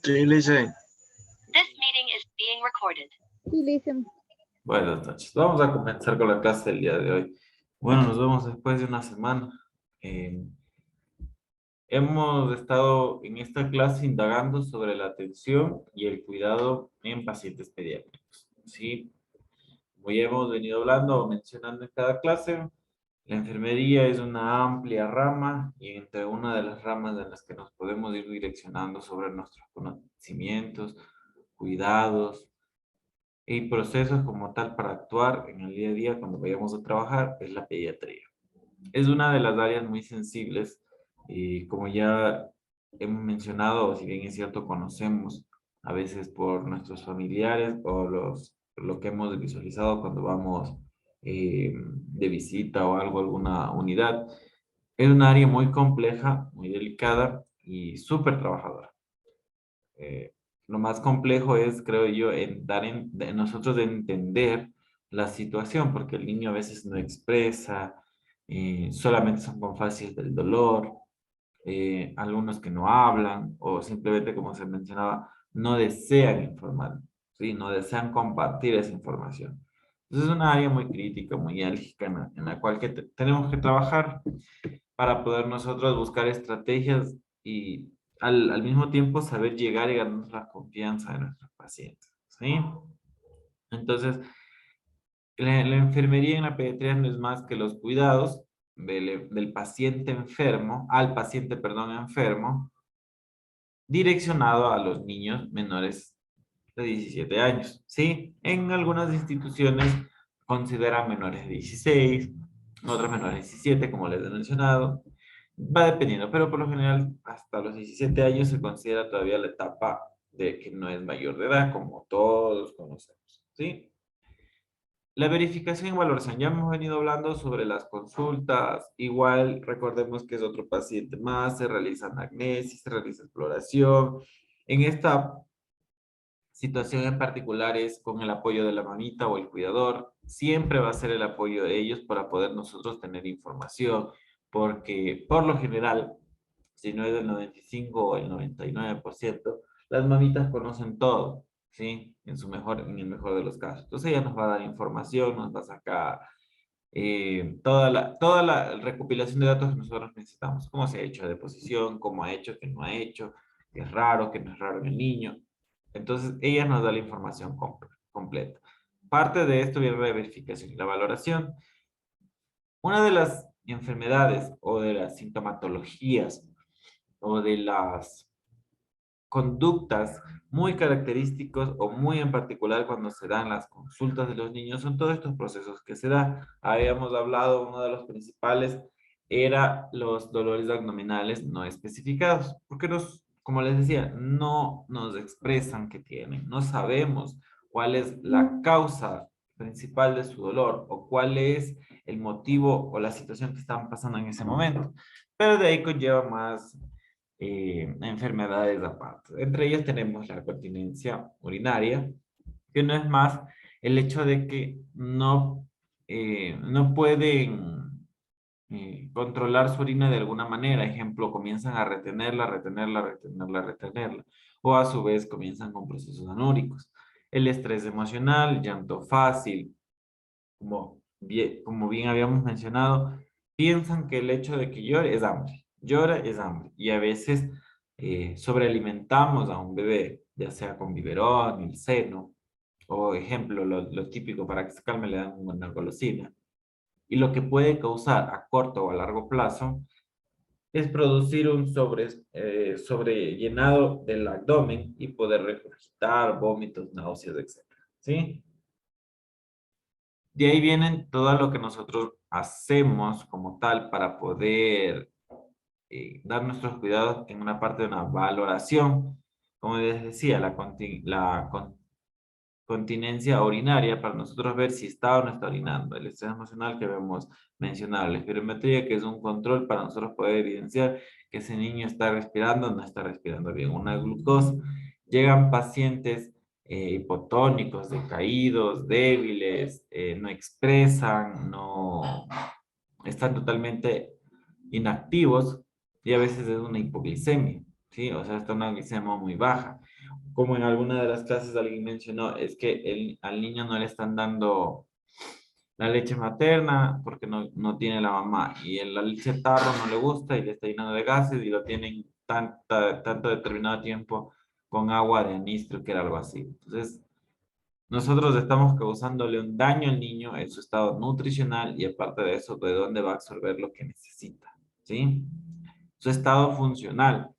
Sí, Lice. This meeting is being recorded. Sí, listen. Buenas noches. Vamos a comenzar con la clase del día de hoy. Bueno, nos vemos después de una semana. Hemos estado en esta clase indagando sobre la atención y el cuidado en pacientes pediátricos. Sí, como ya hemos venido hablando o mencionando en cada clase, la enfermería es una amplia rama y entre una de las ramas en las que nos podemos ir direccionando sobre nuestros conocimientos, cuidados y procesos como tal para actuar en el día a día cuando vayamos a trabajar es la pediatría. Es una de las áreas muy sensibles y como ya hemos mencionado, o si bien es cierto, conocemos a veces por nuestros familiares o lo que hemos visualizado cuando vamos de visita o algo a alguna unidad. Es un área muy compleja, muy delicada y súper trabajadora. Lo más complejo es, creo yo, de nosotros de entender la situación, porque el niño a veces no expresa, solamente son con fases del dolor, algunos que no hablan, o simplemente, como se mencionaba, no desean informar, ¿sí? No desean compartir esa información. Entonces es una área muy crítica, muy álgica, en la cual tenemos que trabajar para poder nosotros buscar estrategias y al mismo tiempo saber llegar y ganar la confianza de nuestros pacientes, ¿sí? Entonces, la enfermería en la pediatría no es más que los cuidados del paciente enfermo, al paciente, perdón, enfermo, direccionado a los niños menores de 17 años, ¿sí? En algunas instituciones consideran menores de 16, otras menores de 17, como les he mencionado. Va dependiendo, pero por lo general hasta los 17 años se considera todavía la etapa de que no es mayor de edad, como todos conocemos, ¿sí? La verificación y valoración. Ya hemos venido hablando sobre las consultas. Igual recordemos que es otro paciente más. Se realiza anamnesis, se realiza exploración. En esta situación en particular es con el apoyo de la mamita o el cuidador. Siempre va a ser el apoyo de ellos para poder nosotros tener información. Porque por lo general, si no es el 95 o el 99%, las mamitas conocen todo. ¿Sí? En el mejor de los casos. Entonces ella nos va a dar información, nos va a sacar toda la recopilación de datos que nosotros necesitamos. Cómo se ha hecho la deposición, cómo ha hecho, qué no ha hecho, qué es raro, qué no es raro en el niño. Entonces ella nos da la información completa. Parte de esto viene la verificación y la valoración. Una de las enfermedades o de las sintomatologías o de las conductas muy característicos o muy en particular cuando se dan las consultas de los niños son todos estos procesos que se da. Habíamos hablado, uno de los principales era los dolores abdominales no especificados, porque como les decía, no nos expresan que tienen, no sabemos cuál es la causa principal de su dolor o cuál es el motivo o la situación que están pasando en ese momento. Pero de ahí conlleva más enfermedades aparte. Entre ellas tenemos la continencia urinaria, que no es más el hecho de que no pueden controlar su orina de alguna manera. Ejemplo, comienzan a retenerla, o a su vez comienzan con procesos anúricos. El estrés emocional, llanto fácil, como bien habíamos mencionado, piensan que el hecho de que llore es hambre. Llora es hambre. Y a veces sobrealimentamos a un bebé, ya sea con biberón, el seno, o ejemplo, lo típico para que se calme le dan una golosina. Y lo que puede causar a corto o a largo plazo es producir un sobrellenado del abdomen y poder regurgitar, vómitos, náuseas, etc. ¿Sí? De ahí vienen todo lo que nosotros hacemos como tal para poder dar nuestros cuidados en una parte de una valoración. Como les decía, continencia urinaria para nosotros ver si está o no está orinando. El estrés emocional que vemos mencionar. La espirometría, que es un control para nosotros poder evidenciar que ese niño está respirando o no está respirando bien. Una glucosa. Llegan pacientes hipotónicos, decaídos, débiles, no expresan, no están totalmente inactivos y a veces es una hipoglicemia. ¿sí? O sea, está una glicemia muy baja. Como en alguna de las clases alguien mencionó, es que al niño no le están dando la leche materna porque no tiene la mamá y la leche tarro no le gusta y le está llenando de gases y lo tienen tanto determinado tiempo con agua de anistro, que era algo así. Entonces, nosotros estamos causándole un daño al niño en su estado nutricional y aparte de eso, de dónde va a absorber lo que necesita, ¿sí? Su estado funcional.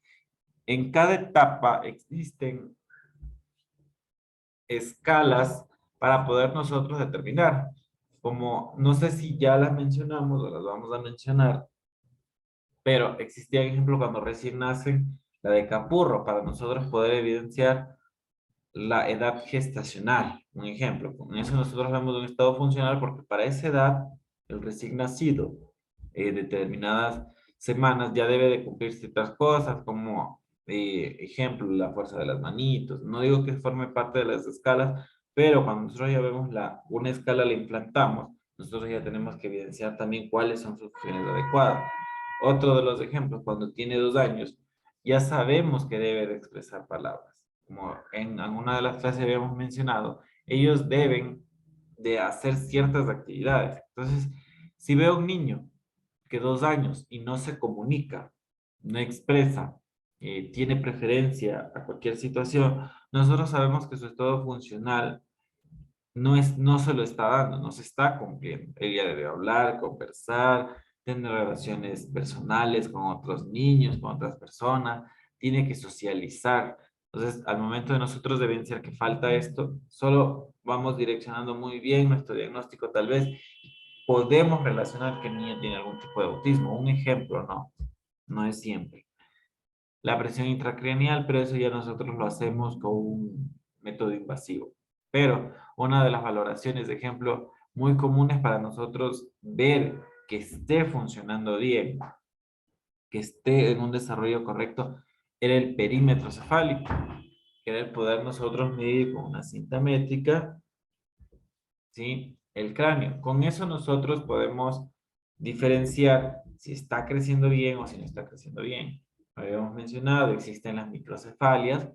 En cada etapa existen escalas para poder nosotros determinar. Como no sé si ya las mencionamos o las vamos a mencionar, pero existía, por ejemplo, cuando recién nacen, la de Capurro, para nosotros poder evidenciar la edad gestacional. Un ejemplo, con eso nosotros vemos un estado funcional porque para esa edad, el recién nacido, determinadas semanas ya debe de cumplir ciertas cosas, como ejemplo, la fuerza de las manitos. No digo que forme parte de las escalas, pero cuando nosotros ya vemos una escala, la implantamos, nosotros ya tenemos que evidenciar también cuáles son sus funciones adecuadas. Otro de los ejemplos, cuando tiene 2 años, ya sabemos que debe de expresar palabras. Como en alguna de las clases habíamos mencionado, ellos deben de hacer ciertas actividades. Entonces, si veo un niño que 2 años y no se comunica, no expresa, tiene preferencia a cualquier situación, nosotros sabemos que su estado funcional no se lo está dando, no se está cumpliendo. Ella debe hablar, conversar, tener relaciones personales con otros niños, con otras personas, tiene que socializar. Entonces, al momento de nosotros evidenciar que falta esto, solo vamos direccionando muy bien nuestro diagnóstico, tal vez podemos relacionar que el niño tiene algún tipo de autismo. Un ejemplo, no es siempre. La presión intracraneal, pero eso ya nosotros lo hacemos con un método invasivo. Pero una de las valoraciones, de ejemplo, muy comunes para nosotros ver que esté funcionando bien, que esté en un desarrollo correcto, era el perímetro cefálico, que era el poder nosotros medir con una cinta métrica, ¿sí? El cráneo. Con eso nosotros podemos diferenciar si está creciendo bien o si no está creciendo bien. Habíamos mencionado, existen las microcefalias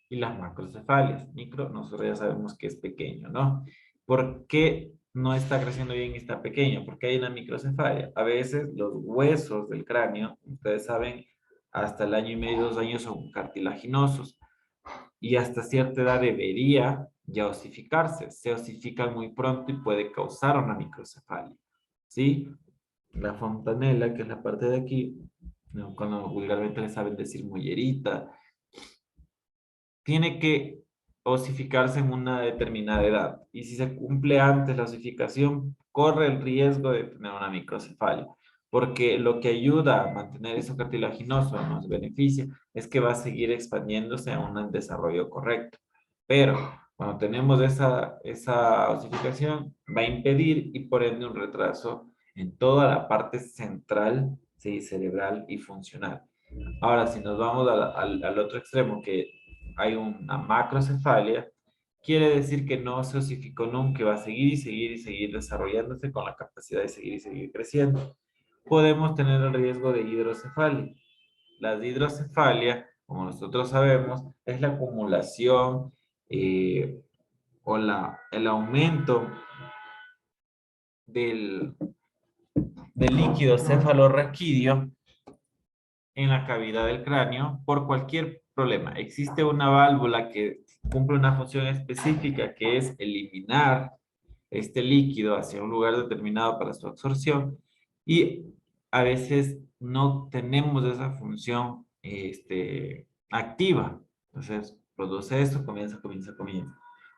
y las macrocefalias. Micro, nosotros ya sabemos que es pequeño, ¿no? ¿Por qué no está creciendo bien y está pequeño? Porque hay una microcefalia. A veces los huesos del cráneo, ustedes saben, hasta el año y medio, 2 años son cartilaginosos y hasta cierta edad debería ya osificarse. Se osifican muy pronto y puede causar una microcefalia, ¿sí? La fontanela, que es la parte de aquí, ¿no? Cuando vulgarmente le saben decir mollerita, tiene que osificarse en una determinada edad. Y si se cumple antes la osificación, corre el riesgo de tener una microcefalia. Porque lo que ayuda a mantener eso cartilaginoso, nos beneficia, es que va a seguir expandiéndose a un desarrollo correcto. Pero cuando tenemos esa osificación, va a impedir y por ende un retraso en toda la parte central, sí, cerebral y funcional. Ahora, si nos vamos al otro extremo, que hay una macrocefalia, quiere decir que no se osificó nunca, va a seguir y seguir y seguir desarrollándose con la capacidad de seguir y seguir creciendo. Podemos tener el riesgo de hidrocefalia. La hidrocefalia, como nosotros sabemos, es la acumulación o el aumento del, del líquido cefalorraquídeo en la cavidad del cráneo por cualquier problema. Existe una válvula que cumple una función específica que es eliminar este líquido hacia un lugar determinado para su absorción y a veces no tenemos esa función activa. Entonces, produce esto, comienza.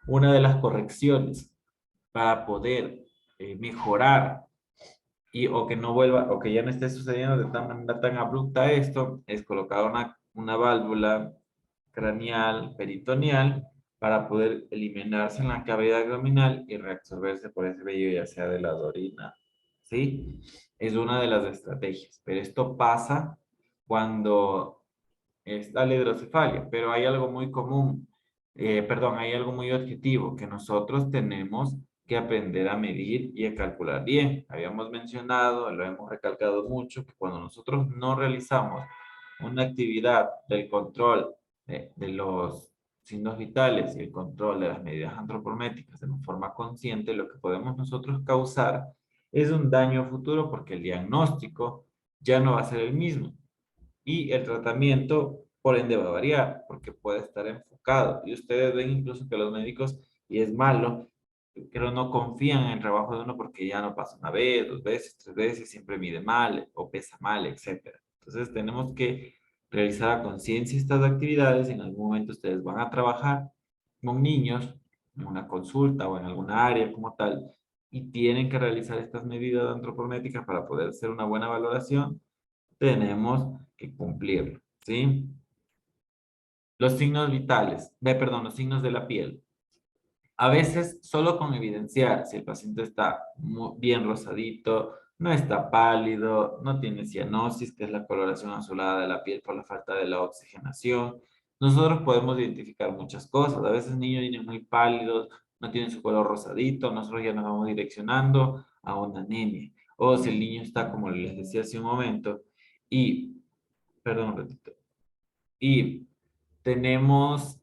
Una de las correcciones para poder mejorar o que no vuelva, o que ya no esté sucediendo de tan manera tan abrupta esto, es colocar una válvula craneal, peritoneal, para poder eliminarse en la cavidad abdominal y reabsorberse por ese vello, ya sea de la orina, ¿sí? Es una de las estrategias, pero esto pasa cuando está la hidrocefalia, pero hay algo muy común, perdón, hay algo muy objetivo que nosotros tenemos que aprender a medir y a calcular bien. Habíamos mencionado, lo hemos recalcado mucho, que cuando nosotros no realizamos una actividad del control de los signos vitales y el control de las medidas antropométricas de forma consciente, lo que podemos nosotros causar es un daño futuro porque el diagnóstico ya no va a ser el mismo y el tratamiento por ende va a variar porque puede estar enfocado. Y ustedes ven incluso que los médicos, y es malo, pero no confían en el trabajo de uno porque ya no pasa una vez, dos veces, tres veces, siempre mide mal o pesa mal, etcétera. Entonces tenemos que realizar a conciencia estas actividades. En algún momento ustedes van a trabajar con niños en una consulta o en alguna área como tal y tienen que realizar estas medidas antropométricas para poder hacer una buena valoración. Tenemos que cumplirlo, ¿sí? Los signos vitales, perdón, los signos de la piel. A veces, solo con evidenciar si el paciente está bien rosadito, no está pálido, no tiene cianosis, que es la coloración azulada de la piel por la falta de la oxigenación, nosotros podemos identificar muchas cosas. A veces niños vienen muy pálidos, no tienen su color rosadito, nosotros ya nos vamos direccionando a una anemia. O si el niño está, como les decía hace un momento, y, perdón un ratito, y tenemos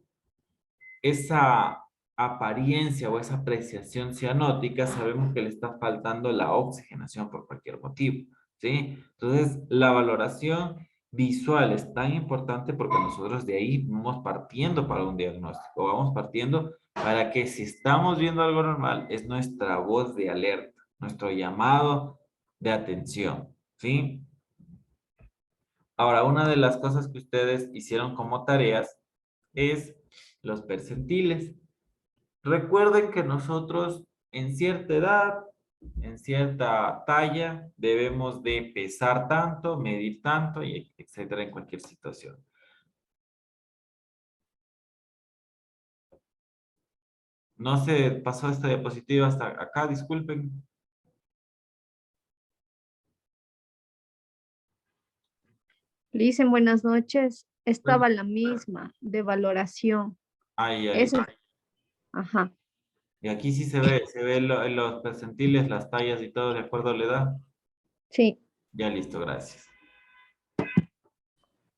esa apariencia o esa apreciación cianótica, sabemos que le está faltando la oxigenación por cualquier motivo, ¿sí? Entonces, la valoración visual es tan importante porque nosotros de ahí vamos partiendo para un diagnóstico, vamos partiendo para que si estamos viendo algo normal, es nuestra voz de alerta, nuestro llamado de atención, ¿sí? Ahora, una de las cosas que ustedes hicieron como tareas es los percentiles. Recuerden que nosotros en cierta edad, en cierta talla, debemos de pesar tanto, medir tanto, y etcétera, en cualquier situación. No se pasó esta diapositiva hasta acá, disculpen. Dicen buenas noches. Estaba la misma de valoración. Ahí, ahí. Eso, ajá. Y aquí sí se ve los percentiles, las tallas y todo de acuerdo a la edad. Sí. Ya listo, gracias.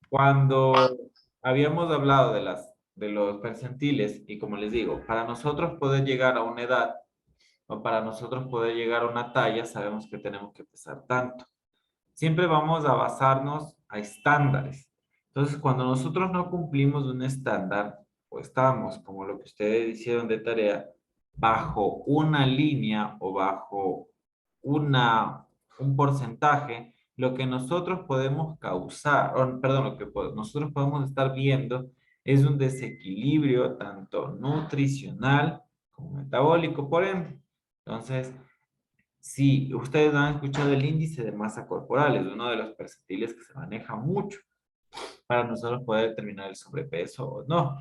Cuando habíamos hablado de los percentiles, y como les digo, para nosotros poder llegar a una edad o para nosotros poder llegar a una talla, sabemos que tenemos que pesar tanto. Siempre vamos a basarnos a estándares. Entonces, cuando nosotros no cumplimos un estándar, o estamos, como lo que ustedes hicieron de tarea, bajo una línea o bajo una, un porcentaje, lo que nosotros podemos causar, perdón, lo que nosotros podemos estar viendo es un desequilibrio tanto nutricional como metabólico, por ende. Entonces, si ustedes han escuchado el índice de masa corporal, es uno de los percentiles que se maneja mucho para nosotros poder determinar el sobrepeso o no.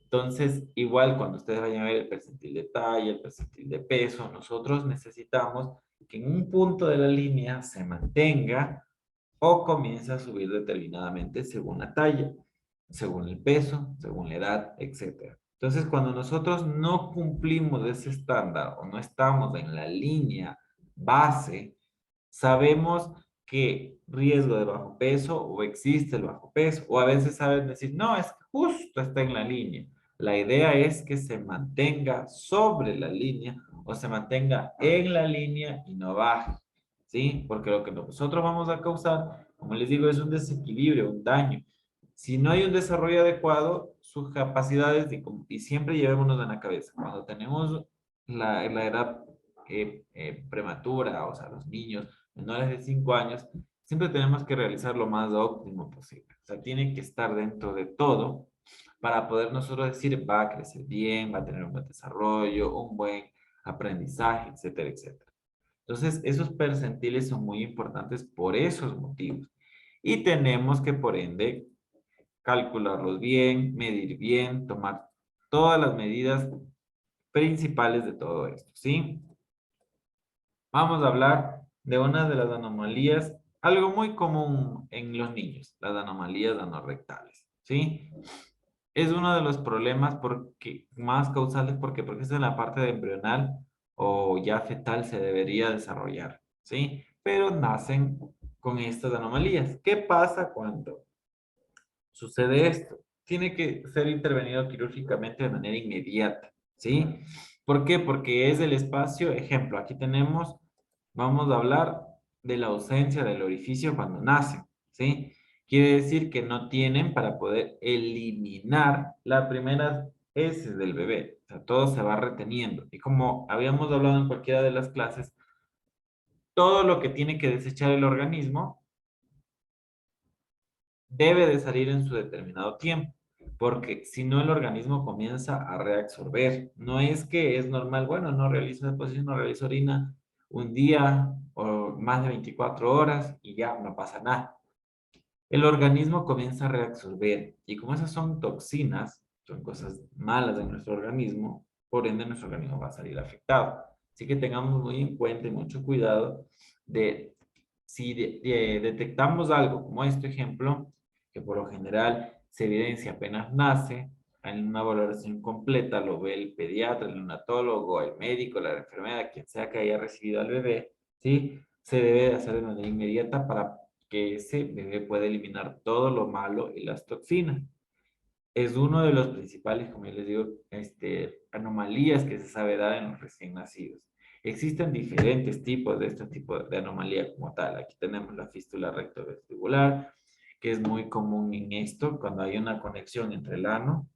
Entonces, igual cuando ustedes vayan a ver el percentil de talla, el percentil de peso, nosotros necesitamos que en un punto de la línea se mantenga o comience a subir determinadamente según la talla, según el peso, según la edad, etc. Entonces, cuando nosotros no cumplimos ese estándar o no estamos en la línea base, sabemos que riesgo de bajo peso o existe el bajo peso, o a veces saben decir, no, es que justo está en la línea. La idea es que se mantenga sobre la línea o se mantenga en la línea y no baje, ¿sí? Porque lo que nosotros vamos a causar, como les digo, es un desequilibrio, un daño. Si no hay un desarrollo adecuado, sus capacidades, y siempre llevémonos en la cabeza, cuando tenemos la edad prematura, o sea, los niños menores de 5 años, siempre tenemos que realizar lo más óptimo posible. O sea, tiene que estar dentro de todo para poder nosotros decir, va a crecer bien, va a tener un buen desarrollo, un buen aprendizaje, etcétera, etcétera. Entonces, esos percentiles son muy importantes por esos motivos. Y tenemos que, por ende, calcularlos bien, medir bien, tomar todas las medidas principales de todo esto, ¿sí? Vamos a hablar de una de las anomalías, algo muy común en los niños, las anomalías anorrectales, ¿sí? Es uno de los problemas más causales porque es en la parte de embrional o ya fetal se debería desarrollar, ¿sí? Pero nacen con estas anomalías. ¿Qué pasa cuando sucede esto. Tiene que ser intervenido quirúrgicamente de manera inmediata, ¿sí? ¿Por qué? Porque es el espacio, ejemplo, aquí tenemos, vamos a hablar de la ausencia del orificio cuando nacen, ¿sí? Quiere decir que no tienen para poder eliminar las primeras heces del bebé. O sea, todo se va reteniendo. Y como habíamos hablado en cualquiera de las clases, todo lo que tiene que desechar el organismo debe de salir en su determinado tiempo, porque si no el organismo comienza a reabsorber. No es que es normal, bueno, no realizo deposición, no realizo orina un día o más de 24 horas y ya no pasa nada. El organismo comienza a reabsorber y como esas son toxinas, son cosas malas de nuestro organismo, por ende nuestro organismo va a salir afectado. Así que tengamos muy en cuenta y mucho cuidado de si detectamos algo como este ejemplo, que por lo general se evidencia apenas nace, en una valoración completa lo ve el pediatra, el neonatólogo, el médico, la enfermera, quien sea que haya recibido al bebé, ¿sí? Se debe hacer de manera inmediata para que ese bebé pueda eliminar todo lo malo y las toxinas. Es uno de los principales, como yo les digo, anomalías que se sabe dar en los recién nacidos. Existen diferentes tipos de este tipo de anomalía como tal. Aquí tenemos la fístula rectovestibular, que es muy común en esto, cuando hay una conexión entre el ano,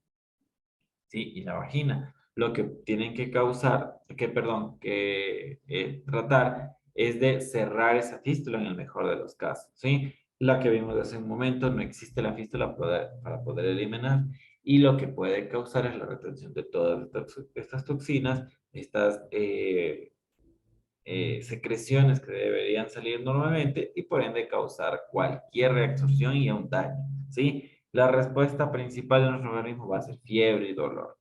¿sí? Y la vagina. Lo que tienen que tratar es de cerrar esa fístula en el mejor de los casos, ¿sí? La que vimos hace un momento, no existe la fístula para poder eliminar y lo que puede causar es la retención de todas estas toxinas, estas secreciones que deberían salir normalmente y por ende causar cualquier reabsorción y un daño, ¿sí? La respuesta principal de nuestro organismo va a ser fiebre y dolor.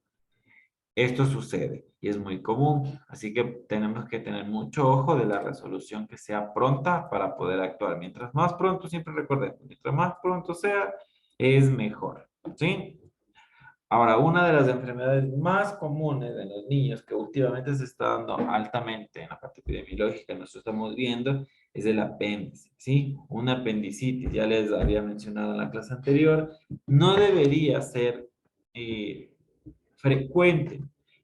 Esto sucede y es muy común, así que tenemos que tener mucho ojo de la resolución que sea pronta para poder actuar. Mientras más pronto, siempre recordemos, mientras más pronto sea, es mejor, ¿sí? Ahora, una de las enfermedades más comunes en los niños que últimamente se está dando altamente en la parte epidemiológica, nosotros estamos viendo, es el apéndice, ¿sí? Una apendicitis, ya les había mencionado en la clase anterior, no debería ser frecuente.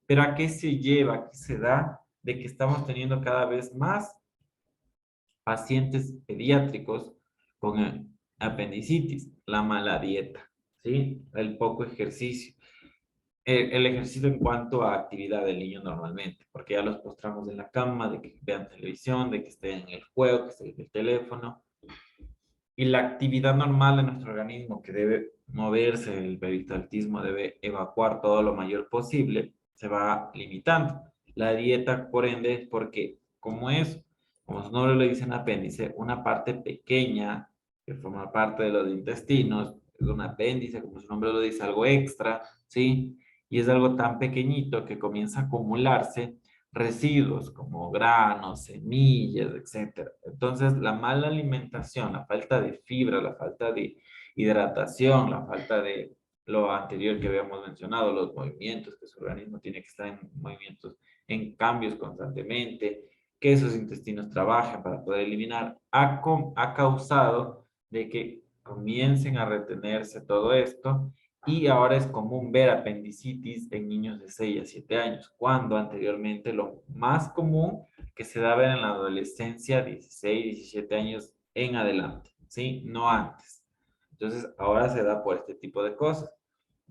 Pero ¿a qué se lleva? ¿A qué se da? De que estamos teniendo cada vez más pacientes pediátricos con apendicitis, la mala dieta, ¿sí? El poco ejercicio. El ejercicio en cuanto a actividad del niño normalmente, porque ya los postramos en la cama, de que vean televisión, de que estén en el juego, que estén en el teléfono. Y la actividad normal de nuestro organismo, que debe moverse, el peristaltismo debe evacuar todo lo mayor posible, se va limitando. La dieta, por ende, es porque, como su nombre le dicen apéndice, una parte pequeña que forma parte de los intestinos, es un apéndice, como su nombre lo dice, algo extra, ¿sí? Y es algo tan pequeñito que comienza a acumularse residuos como granos, semillas, etcétera. Entonces, la mala alimentación, la falta de fibra, la falta de hidratación, la falta de lo anterior que habíamos mencionado, los movimientos, que su organismo tiene que estar en movimientos, en cambios constantemente, que esos intestinos trabajen para poder eliminar, ha causado de que comiencen a retenerse todo esto y ahora es común ver apendicitis en niños de 6 a 7 años, cuando anteriormente lo más común que se daba en la adolescencia, 16, 17 años en adelante, ¿sí? No antes. Entonces, ahora se da por este tipo de cosas.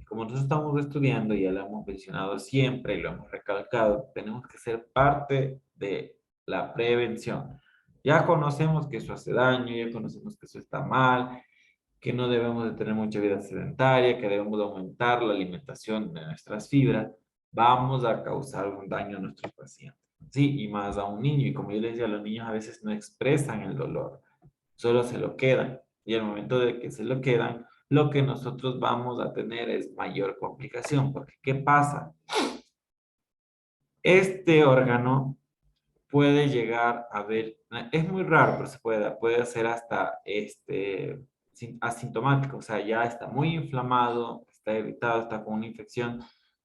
Como nosotros estamos estudiando, y ya lo hemos mencionado siempre y lo hemos recalcado, tenemos que ser parte de la prevención. Ya conocemos que eso hace daño, ya conocemos que eso está mal, que no debemos de tener mucha vida sedentaria, que debemos de aumentar la alimentación de nuestras fibras, vamos a causar un daño a nuestros pacientes. Sí, y más a un niño. Y como yo les decía, los niños a veces no expresan el dolor, solo se lo quedan. Y al momento de que se lo quedan, lo que nosotros vamos a tener es mayor complicación. Porque, ¿qué pasa? Este órgano puede llegar a ver, es muy raro, pero se puede ser hasta asintomático, o sea, ya está muy inflamado, está irritado, está con una infección,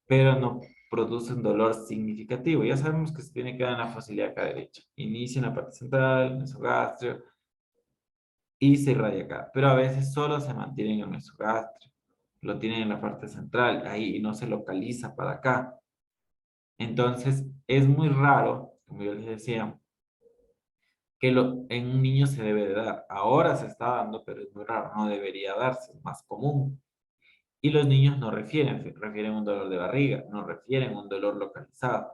pero no produce un dolor significativo. Ya sabemos que se tiene que dar en la fosa ilíaca derecha. Inicia en la parte central, mesogastrio, y se irradia acá, pero a veces solo se mantiene en el mesogastrio. lo tienen en la parte central, ahí y no se localiza para acá. Entonces, es muy raro, como yo les decía, que en un niño se debe de dar. Ahora se está dando, pero es muy raro, no debería darse, es más común. Y los niños no refieren un dolor de barriga, no refieren un dolor localizado.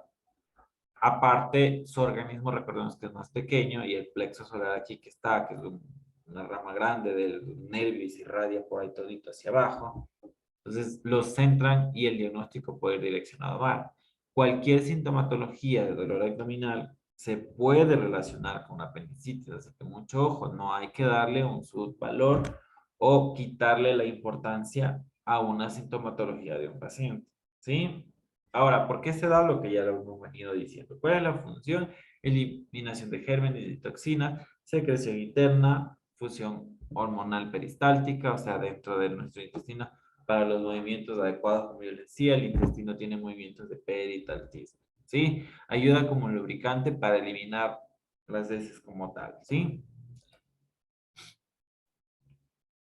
Aparte, su organismo, recordemos que es más pequeño y el plexo solar aquí que está, que es una rama grande del nervio y se irradia por ahí todito hacia abajo. Entonces, los centran y el diagnóstico puede ir direccionado mal. Cualquier sintomatología de dolor abdominal se puede relacionar con apendicitis, así que mucho ojo, no hay que darle un subvalor o quitarle la importancia a una sintomatología de un paciente, ¿sí? Ahora, ¿por qué se da lo que ya lo hemos venido diciendo? ¿Cuál es la función? Eliminación de gérmenes y toxinas, secreción interna, fusión hormonal peristáltica, o sea, dentro de nuestro intestino, para los movimientos adecuados, como yo les decía, el intestino tiene movimientos de peristaltismo, ¿sí? Ayuda como lubricante para eliminar las heces como tal, ¿sí?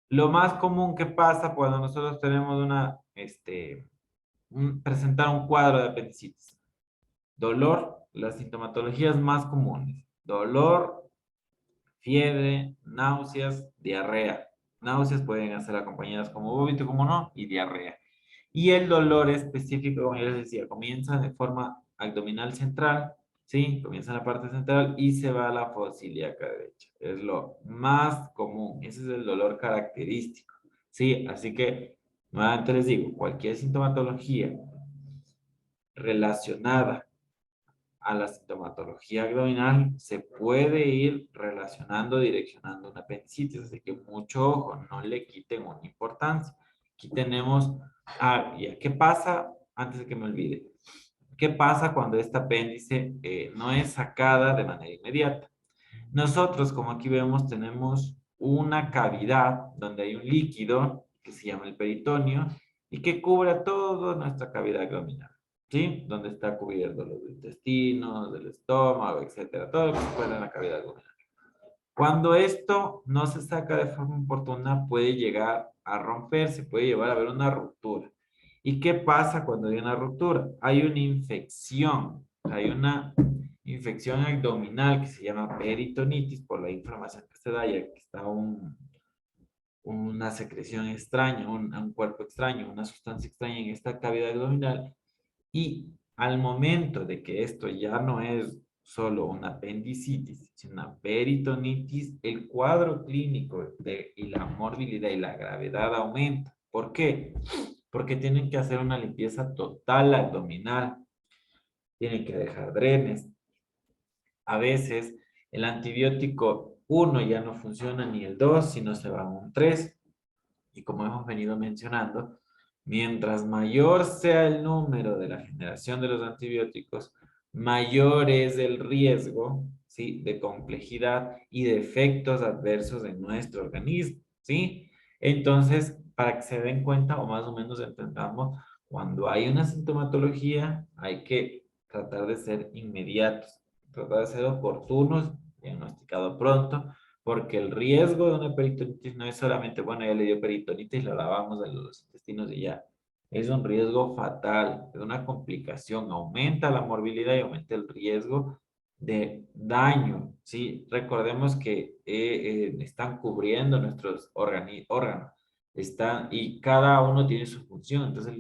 Lo más común que pasa cuando nosotros tenemos presentar un cuadro de apendicitis. Dolor, las sintomatologías más comunes. Dolor, fiebre, náuseas, diarrea. Náuseas pueden ser acompañadas como vómito, como no, y diarrea. Y el dolor específico, como yo les decía, comienza de forma abdominal central, ¿sí? Comienza en la parte central y se va a la fosa ilíaca derecha. Es lo más común. Ese es el dolor característico, ¿sí? Así que, nuevamente les digo, cualquier sintomatología relacionada a la sintomatología abdominal se puede ir relacionando, direccionando una apendicitis, así que mucho ojo, no le quiten una importancia. Aquí tenemos, ¿qué pasa? Antes de que me olvide, ¿qué pasa cuando esta apéndice no es sacada de manera inmediata? Nosotros, como aquí vemos, tenemos una cavidad donde hay un líquido que se llama el peritoneo y que cubre toda nuestra cavidad abdominal, ¿sí? Donde está cubierto los intestinos, del estómago, etcétera, todo lo que se encuentra en la cavidad abdominal. Cuando esto no se saca de forma oportuna, puede llegar a romperse, puede llevar a haber una ruptura. ¿Y qué pasa cuando hay una ruptura? Hay una infección abdominal que se llama peritonitis por la inflamación que se da, ya que está una secreción extraña, un cuerpo extraño, una sustancia extraña en esta cavidad abdominal. Y al momento de que esto ya no es solo una apendicitis, sino una peritonitis, el cuadro clínico y la morbilidad y la gravedad aumenta. ¿Por qué? Porque tienen que hacer una limpieza total abdominal. Tienen que dejar drenes. A veces el antibiótico 1 ya no funciona ni el 2, sino se va a un 3. Y como hemos venido mencionando, mientras mayor sea el número de la generación de los antibióticos, mayor es el riesgo, ¿sí? De complejidad y de efectos adversos en nuestro organismo, ¿sí? Entonces, para que se den cuenta o más o menos entendamos, cuando hay una sintomatología, hay que tratar de ser inmediatos, tratar de ser oportunos, diagnosticado pronto, porque el riesgo de una peritonitis no es solamente, bueno, ya le dio peritonitis, la lavamos de los intestinos y ya. Es un riesgo fatal, es una complicación, aumenta la morbilidad y aumenta el riesgo de daño, ¿sí? Recordemos que están cubriendo nuestros órganos, y cada uno tiene su función, entonces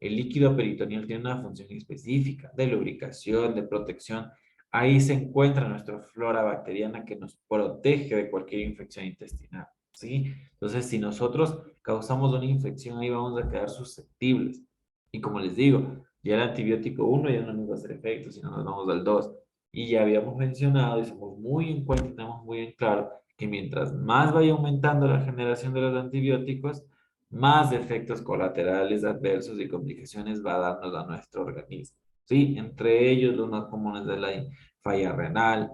el líquido peritoneal tiene una función específica de lubricación, de protección. Ahí se encuentra nuestra flora bacteriana que nos protege de cualquier infección intestinal, ¿sí? Entonces, si nosotros causamos una infección, ahí vamos a quedar susceptibles. Y como les digo, ya el antibiótico 1 ya no nos va a hacer efecto, sino nos vamos al 2. Y ya habíamos mencionado y somos muy en cuenta y tenemos muy en claro que mientras más vaya aumentando la generación de los antibióticos, más efectos colaterales adversos y complicaciones va a darnos a nuestro organismo, ¿sí? Entre ellos los más comunes de la falla renal,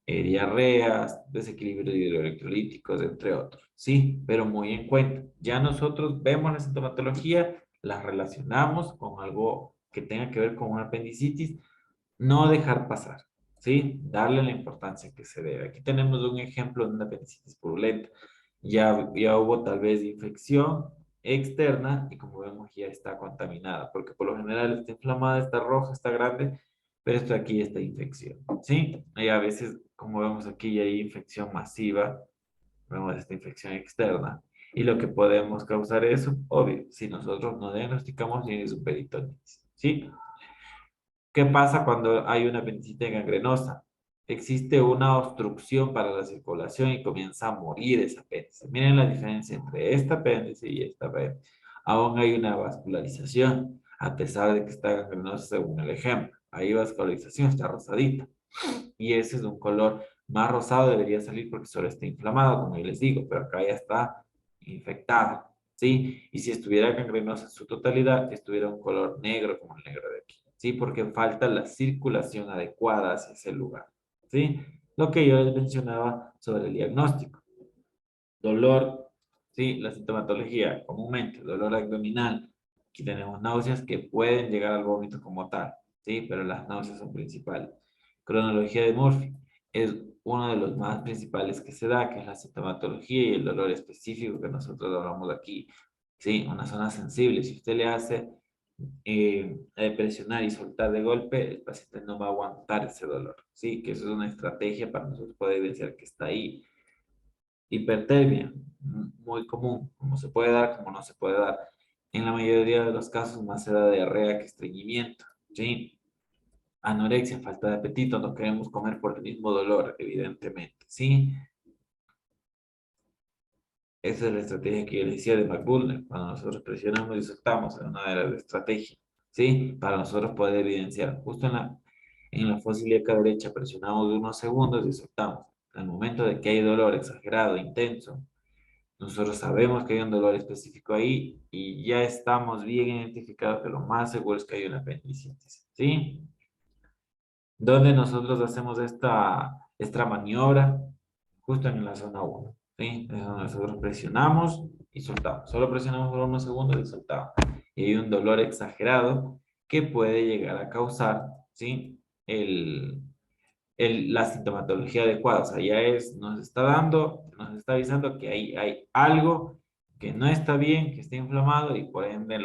diarreas, desequilibrio hidroelectrolíticos, entre otros, ¿sí? Pero muy en cuenta. Ya nosotros vemos la sintomatología, la relacionamos con algo que tenga que ver con una apendicitis, no dejar pasar, ¿sí? Darle la importancia que se debe. Aquí tenemos un ejemplo de una apendicitis purulenta. Ya hubo tal vez infección, externa y como vemos ya está contaminada, porque por lo general está inflamada, está roja, está grande, pero esto aquí está infección, ¿sí? Y a veces, como vemos aquí, ya hay infección masiva, vemos esta infección externa. Y lo que podemos causar eso, obvio, si nosotros no diagnosticamos bien es un peritonitis, ¿sí? ¿Qué pasa cuando hay una apendicitis gangrenosa? Existe una obstrucción para la circulación y comienza a morir esa apéndice. Miren la diferencia entre esta apéndice y esta apéndice. Aún hay una vascularización, a pesar de que está gangrenosa según el ejemplo. Ahí vascularización está rosadita. Y ese es de un color más rosado, debería salir porque solo está inflamado, como yo les digo, pero acá ya está infectada, ¿sí? Y si estuviera gangrenosa en su totalidad, estuviera un color negro como el negro de aquí, ¿sí? Porque falta la circulación adecuada hacia ese lugar, ¿sí? Lo que yo les mencionaba sobre el diagnóstico. Dolor, ¿sí? La sintomatología, comúnmente, dolor abdominal. Aquí tenemos náuseas que pueden llegar al vómito como tal, ¿sí? Pero las náuseas son principales. Cronología de Murphy es uno de los más principales que se da, que es la sintomatología y el dolor específico que nosotros hablamos aquí, ¿sí? Una zona sensible. Si usted le hace presionar y soltar de golpe, el paciente no va a aguantar ese dolor, ¿sí? Que eso es una estrategia para nosotros poder evidenciar que está ahí. Hipertermia, muy común, como se puede dar, como no se puede dar. En la mayoría de los casos más se da diarrea que estreñimiento, ¿sí? Anorexia, falta de apetito, no queremos comer por el mismo dolor, evidentemente, ¿sí? Esa es la estrategia que yo les decía de McBurney. Cuando nosotros presionamos y soltamos, es una de las estrategias, ¿sí? Para nosotros poder evidenciar. Justo en la fosa ilíaca derecha presionamos unos segundos y soltamos. En el momento de que hay dolor exagerado, intenso, nosotros sabemos que hay un dolor específico ahí y ya estamos bien identificados que lo más seguro es que hay una apendicitis, ¿sí? Donde nosotros hacemos esta maniobra justo en la zona 1, ¿sí? Es donde nosotros presionamos y soltamos. Solo presionamos por unos segundos y soltamos. Y hay un dolor exagerado que puede llegar a causar, ¿sí? La sintomatología adecuada. O sea, nos está dando, nos está avisando que hay algo que no está bien, que está inflamado y por ende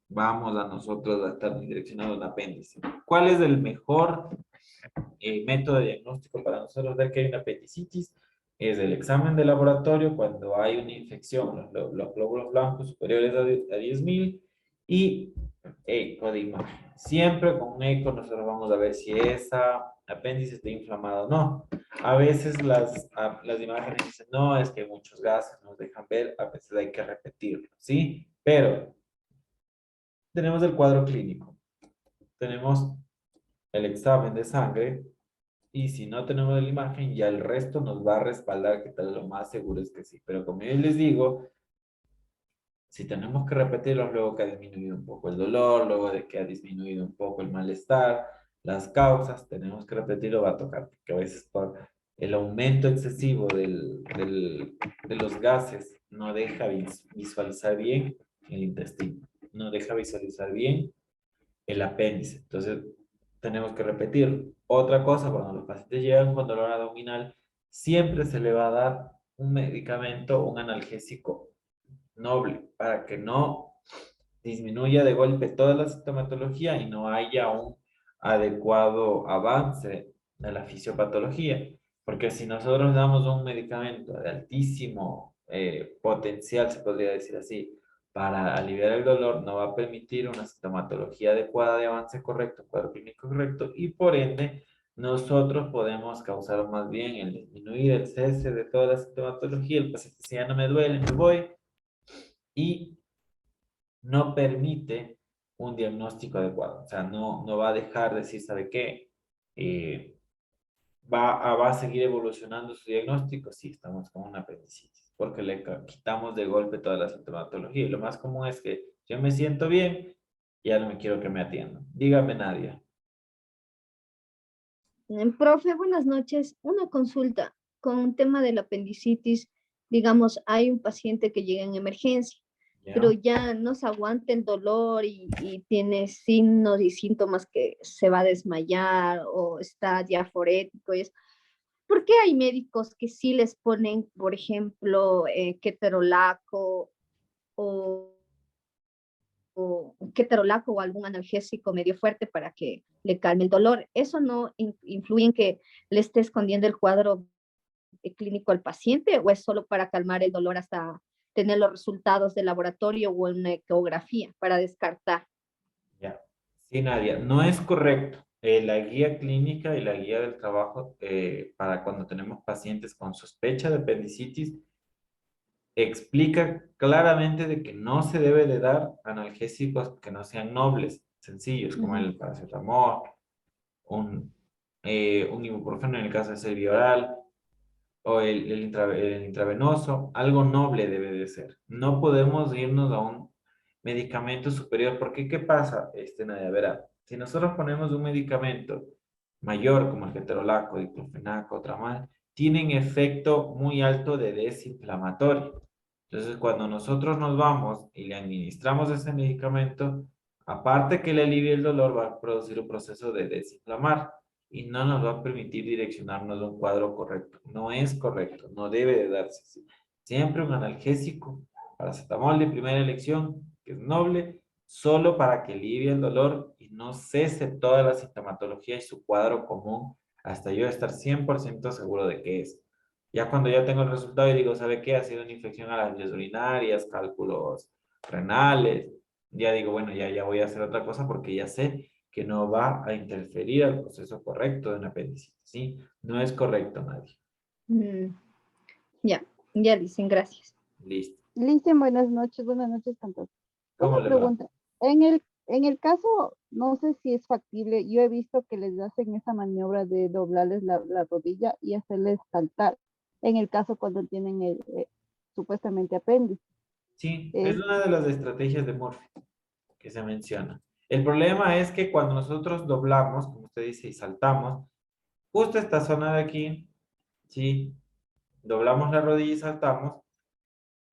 vamos a nosotros a estar direccionados al apéndice. ¿Cuál es el mejor método de diagnóstico para nosotros ver que hay una apendicitis? Es el examen de laboratorio cuando hay una infección, los glóbulos blancos superiores a 10.000 y eco de imagen. Siempre con un eco nosotros vamos a ver si esa apéndice está inflamada o no. A veces las imágenes dicen, no, es que hay muchos gases, nos dejan ver, a veces hay que repetirlo, ¿sí? Pero tenemos el cuadro clínico, tenemos el examen de sangre, y si no tenemos la imagen, ya el resto nos va a respaldar que tal lo más seguro es que sí. Pero como yo les digo, si tenemos que repetirlos luego que ha disminuido un poco el dolor, luego de que ha disminuido un poco el malestar, las causas, tenemos que repetirlo, va a tocar, porque a veces por el aumento excesivo de los gases no deja visualizar bien el intestino, no deja visualizar bien el apéndice. Entonces, tenemos que repetirlo. Otra cosa, cuando los pacientes llegan con dolor abdominal, siempre se le va a dar un medicamento, un analgésico noble, para que no disminuya de golpe toda la sintomatología y no haya un adecuado avance de la fisiopatología. Porque si nosotros damos un medicamento de altísimo potencial, se podría decir así, para aliviar el dolor, no va a permitir una sintomatología adecuada de avance correcto, cuadro clínico correcto, y por ende, nosotros podemos causar más bien el disminuir el cese de toda la sintomatología, el paciente si ya no me duele, me voy, y no permite un diagnóstico adecuado. O sea, no va a dejar de decir, ¿sabe qué? Va a seguir evolucionando su diagnóstico si estamos con una apendicitis, porque le quitamos de golpe toda la sintomatología. Y lo más común es que yo me siento bien, ya no me quiero que me atiendan. Dígame, Nadia. Profe, buenas noches. Una consulta con un tema de la apendicitis. Digamos, hay un paciente que llega en emergencia, pero ¿Ya? ya no se aguanta el dolor y tiene signos y síntomas que se va a desmayar o está diaforético y eso. ¿Por qué hay médicos que sí les ponen, por ejemplo, ketorolaco o un ketorolaco o algún analgésico medio fuerte para que le calme el dolor. Eso no influye en que le esté escondiendo el cuadro clínico al paciente, o es solo para calmar el dolor hasta tener los resultados del laboratorio o una ecografía para descartar. Ya. Sí, Nadia, no es correcto. La guía clínica y la guía del trabajo para cuando tenemos pacientes con sospecha de apendicitis explica claramente de que no se debe de dar analgésicos que no sean nobles, sencillos, como el paracetamol, un, un ibuprofeno en el caso de ser vía oral, o el intravenoso, algo noble debe de ser. No podemos irnos a un medicamento superior, porque ¿qué pasa, Nadia? Verá, si nosotros ponemos un medicamento mayor, como el ketorolaco, diclofenaco, tramal, tienen efecto muy alto de desinflamatorio. Entonces, cuando nosotros nos vamos y le administramos ese medicamento, aparte que le alivie el dolor, va a producir un proceso de desinflamar y no nos va a permitir direccionarnos a un cuadro correcto. No es correcto, no debe de darse así. Siempre un analgésico, paracetamol de primera elección, que es noble, solo para que alivie el dolor y no cese toda la sintomatología y su cuadro común hasta yo estar 100% seguro de que es. Ya cuando ya tengo el resultado y digo, ¿sabe qué? Ha sido una infección a las vías urinarias, cálculos renales. Ya digo, bueno, ya voy a hacer otra cosa porque ya sé que no va a interferir al proceso correcto de una apendicitis, ¿sí? No es correcto, nadie. Ya, ya dicen, gracias. Listo. Listen, buenas noches, tanto. ¿Cómo Una le va? pregunta. En el caso, no sé si es factible, yo he visto que les hacen esa maniobra de doblarles la rodilla y hacerles saltar, en el caso cuando tienen supuestamente apéndice. Sí, es Eh, una de las estrategias de Murphy que se menciona. El problema es que cuando nosotros doblamos, como usted dice, y saltamos, justo esta zona de aquí, ¿sí? Doblamos la rodilla y saltamos,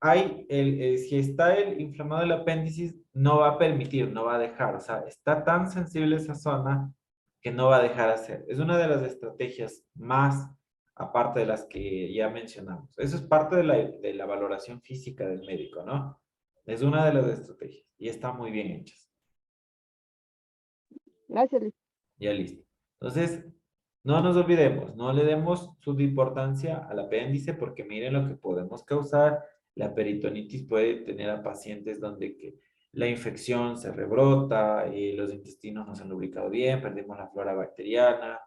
si está el inflamado del apéndice, no va a permitir, no va a dejar, o sea, está tan sensible esa zona que no va a dejar hacer. Es una de las estrategias más, aparte de las que ya mencionamos. Eso es parte de la valoración física del médico, ¿no? Es una de las estrategias y está muy bien hecha. Gracias, Liz. Ya listo. Entonces, no nos olvidemos, no le demos subimportancia al apéndice porque miren lo que podemos causar. La peritonitis puede tener a pacientes donde que la infección se rebrota, y los intestinos no se han lubricado bien, perdemos la flora bacteriana,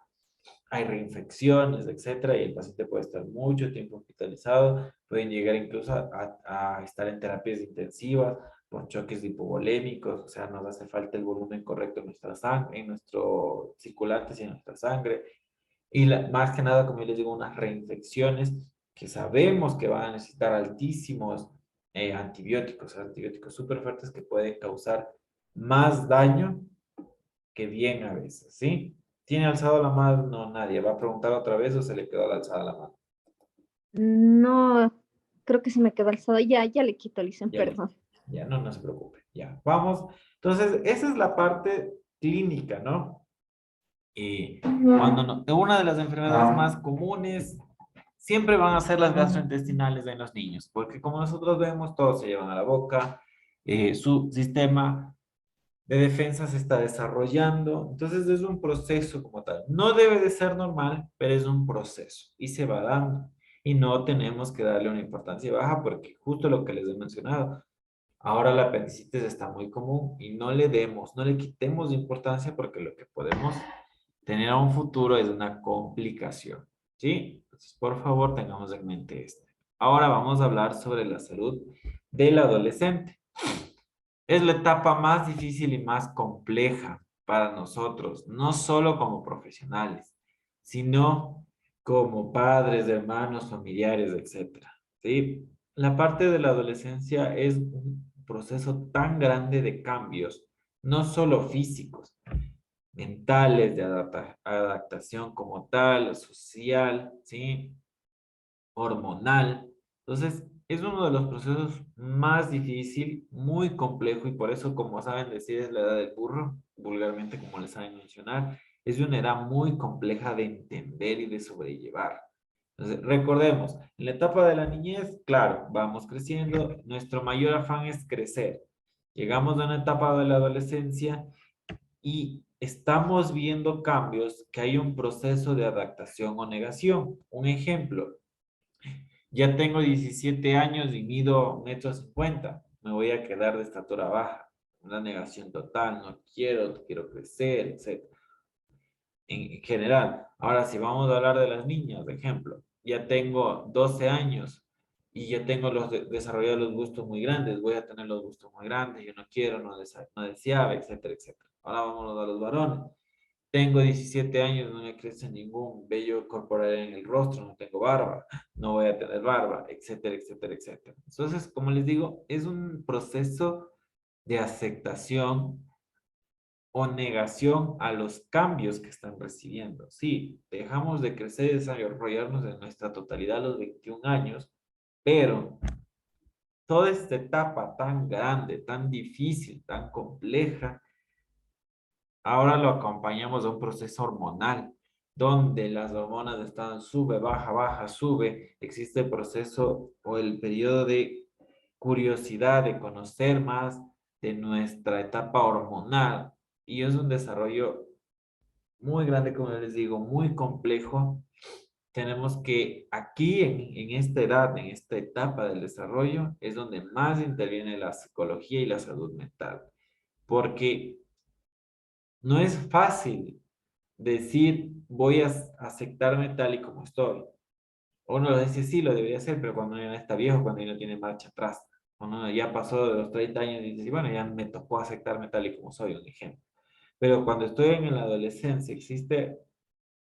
hay reinfecciones, etcétera, y el paciente puede estar mucho tiempo hospitalizado, pueden llegar incluso a estar en terapias intensivas por choques hipovolémicos, o sea, nos hace falta el volumen correcto en nuestra sangre, en nuestros circulantes y en nuestra sangre, y más que nada, como yo les digo, unas reinfecciones que sabemos que van a necesitar altísimos antibióticos súper fuertes que pueden causar más daño que bien a veces, ¿sí? ¿Tiene alzado la mano? No, nadie. ¿Va a preguntar otra vez o se le quedó alzada la mano? No, creo que se me quedó alzado. Ya le quito, Lisen, Ya, perdón. ya no se preocupe. Ya, vamos. Entonces, esa es la parte clínica, ¿no? Y una de las enfermedades más comunes siempre van a ser las gastrointestinales en los niños, porque como nosotros vemos, todos se llevan a la boca, su sistema de defensa se está desarrollando, entonces es un proceso como tal. No debe de ser normal, pero es un proceso y se va dando. Y no tenemos que darle una importancia baja porque justo lo que les he mencionado, ahora la apendicitis está muy común y no le quitemos importancia porque lo que podemos tener a un futuro es una complicación, ¿sí? Entonces, por favor, tengamos en mente esto. Ahora vamos a hablar sobre la salud del adolescente. Es la etapa más difícil y más compleja para nosotros, no solo como profesionales, sino como padres, hermanos, familiares, etcétera. ¿Sí? La parte de la adolescencia es un proceso tan grande de cambios, no solo físicos, mentales, de adaptación como tal, social, ¿sí? Hormonal. Entonces, es uno de los procesos más difícil, muy complejo y por eso, como saben decir, es la edad del burro, vulgarmente como les saben mencionar, es una edad muy compleja de entender y de sobrellevar. Entonces, recordemos, en la etapa de la niñez, claro, vamos creciendo, nuestro mayor afán es crecer. Llegamos a una etapa de la adolescencia y estamos viendo cambios que hay un proceso de adaptación o negación. Un ejemplo, ya tengo 17 años y mido 1,50 m. Me voy a quedar de estatura baja. Una negación total, no quiero, quiero crecer, etc. En general. Ahora, si vamos a hablar de las niñas, de ejemplo, ya tengo 12 años y ya tengo desarrollado los gustos muy grandes, voy a tener los gustos muy grandes, yo no quiero, no deseaba, etcétera, etcétera. Ahora vámonos a los varones. Tengo 17 años, no me crece ningún vello corporal en el rostro, no tengo barba, no voy a tener barba, etcétera, etcétera, etcétera. Entonces, como les digo, es un proceso de aceptación o negación a los cambios que están recibiendo. Sí, dejamos de crecer y desarrollarnos en nuestra totalidad a los 21 años, pero toda esta etapa tan grande, tan difícil, tan compleja, ahora lo acompañamos de un proceso hormonal, donde las hormonas están sube, baja, baja, sube. Existe el proceso o el periodo de curiosidad, de conocer más de nuestra etapa hormonal. Y es un desarrollo muy grande, como les digo, muy complejo. Tenemos que aquí, en esta edad, en esta etapa del desarrollo, es donde más interviene la psicología y la salud mental. Porque no es fácil decir, voy a aceptarme tal y como estoy. Uno lo dice, sí, lo debería hacer, pero cuando uno ya está viejo, cuando ya no tiene marcha atrás, cuando uno ya pasó de los 30 años y dice, bueno, ya me tocó aceptarme tal y como soy, un ejemplo. Pero cuando estoy en la adolescencia, existe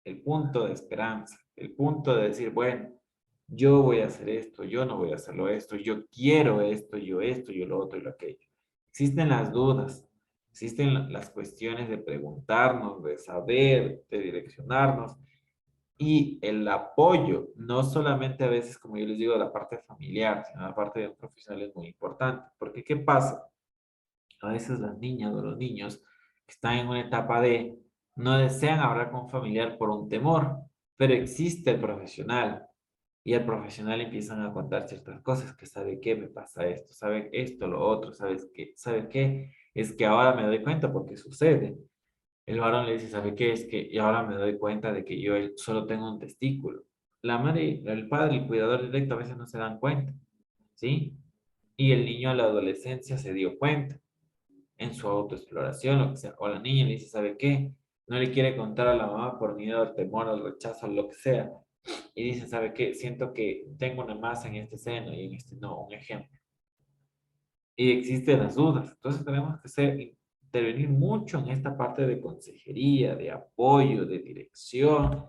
el punto de esperanza, el punto de decir, bueno, yo voy a hacer esto, yo no voy a hacerlo esto, yo quiero esto, yo lo otro y lo aquello. Existen las dudas, existen las cuestiones de preguntarnos, de saber, de direccionarnos y el apoyo, no solamente a veces, como yo les digo, la parte familiar, sino la parte de un profesional es muy importante. Porque, ¿qué pasa? A veces las niñas o los niños que están en una etapa de no desean hablar con un familiar por un temor, pero existe el profesional y el profesional empiezan a contar ciertas cosas que sabe qué me pasa esto, sabe esto, lo otro, sabe qué, es que ahora me doy cuenta porque sucede. El varón le dice, ¿sabe qué? Es que y ahora me doy cuenta de que yo solo tengo un testículo. La madre, el padre, el cuidador directo a veces no se dan cuenta, ¿sí? Y el niño a la adolescencia se dio cuenta en su autoexploración, lo que sea. O la niña le dice, ¿sabe qué? No le quiere contar a la mamá por miedo al temor, al rechazo, lo que sea. Y dice, ¿sabe qué? Siento que tengo una masa en este seno y en este no, un ejemplo. Y existen las dudas. Entonces tenemos que intervenir mucho en esta parte de consejería, de apoyo, de dirección.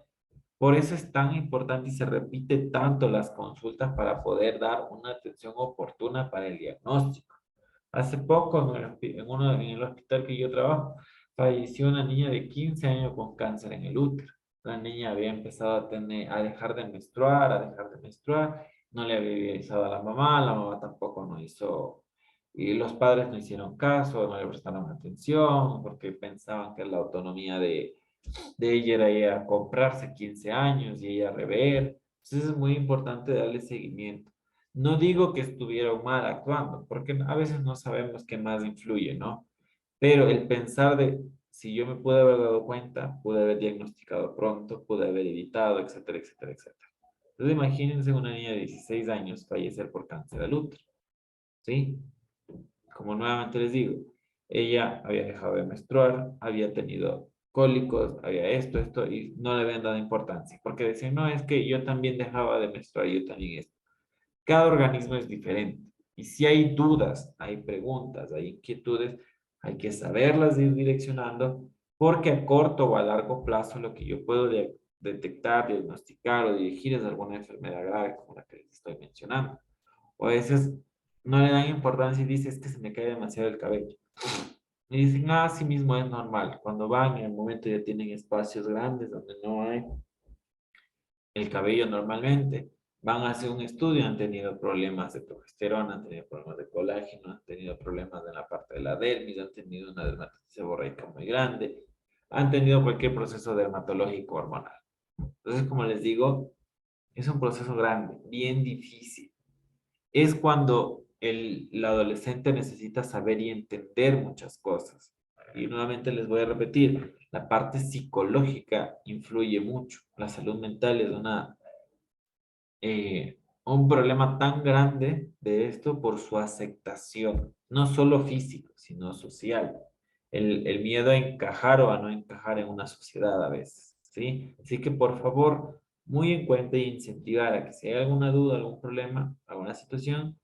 Por eso es tan importante y se repite tanto las consultas para poder dar una atención oportuna para el diagnóstico. Hace poco, en el hospital que yo trabajo, falleció una niña de 15 años con cáncer en el útero. La niña había empezado a dejar de menstruar, no le había avisado a la mamá tampoco no hizo, y los padres no hicieron caso, no le prestaron atención, porque pensaban que la autonomía de ella era ir a comprarse 15 años y ella rever. Entonces es muy importante darle seguimiento. No digo que estuvieron mal actuando, porque a veces no sabemos qué más influye, ¿no? Pero el pensar de, si yo me pude haber dado cuenta, pude haber diagnosticado pronto, pude haber evitado, etcétera, etcétera, etcétera. Entonces imagínense una niña de 16 años fallecer por cáncer al útero, ¿sí? Como nuevamente les digo, ella había dejado de menstruar, había tenido cólicos, había esto, y no le habían dado importancia, porque decían, no, es que yo también dejaba de menstruar, yo también esto. Cada organismo es diferente. Y si hay dudas, hay preguntas, hay inquietudes, hay que saberlas ir direccionando, porque a corto o a largo plazo lo que yo puedo detectar, diagnosticar o dirigir es alguna enfermedad grave como la que les estoy mencionando. O a veces no le dan importancia y dices que se me cae demasiado el cabello. Y dicen, ah, sí mismo es normal. Cuando van, en el momento ya tienen espacios grandes donde no hay el cabello normalmente, van a hacer un estudio, han tenido problemas de progesterona, han tenido problemas de colágeno, han tenido problemas en la parte de la dermis, han tenido una dermatitis seborreica muy grande, han tenido cualquier proceso dermatológico hormonal. Entonces, como les digo, es un proceso grande, bien difícil. Es cuando el adolescente necesita saber y entender muchas cosas. Y nuevamente les voy a repetir, la parte psicológica influye mucho. La salud mental es un problema tan grande de esto por su aceptación, no solo físico, sino social. El miedo a encajar o a no encajar en una sociedad a veces, ¿sí? Así que por favor, muy en cuenta y incentivar a que si hay alguna duda, algún problema, alguna situación,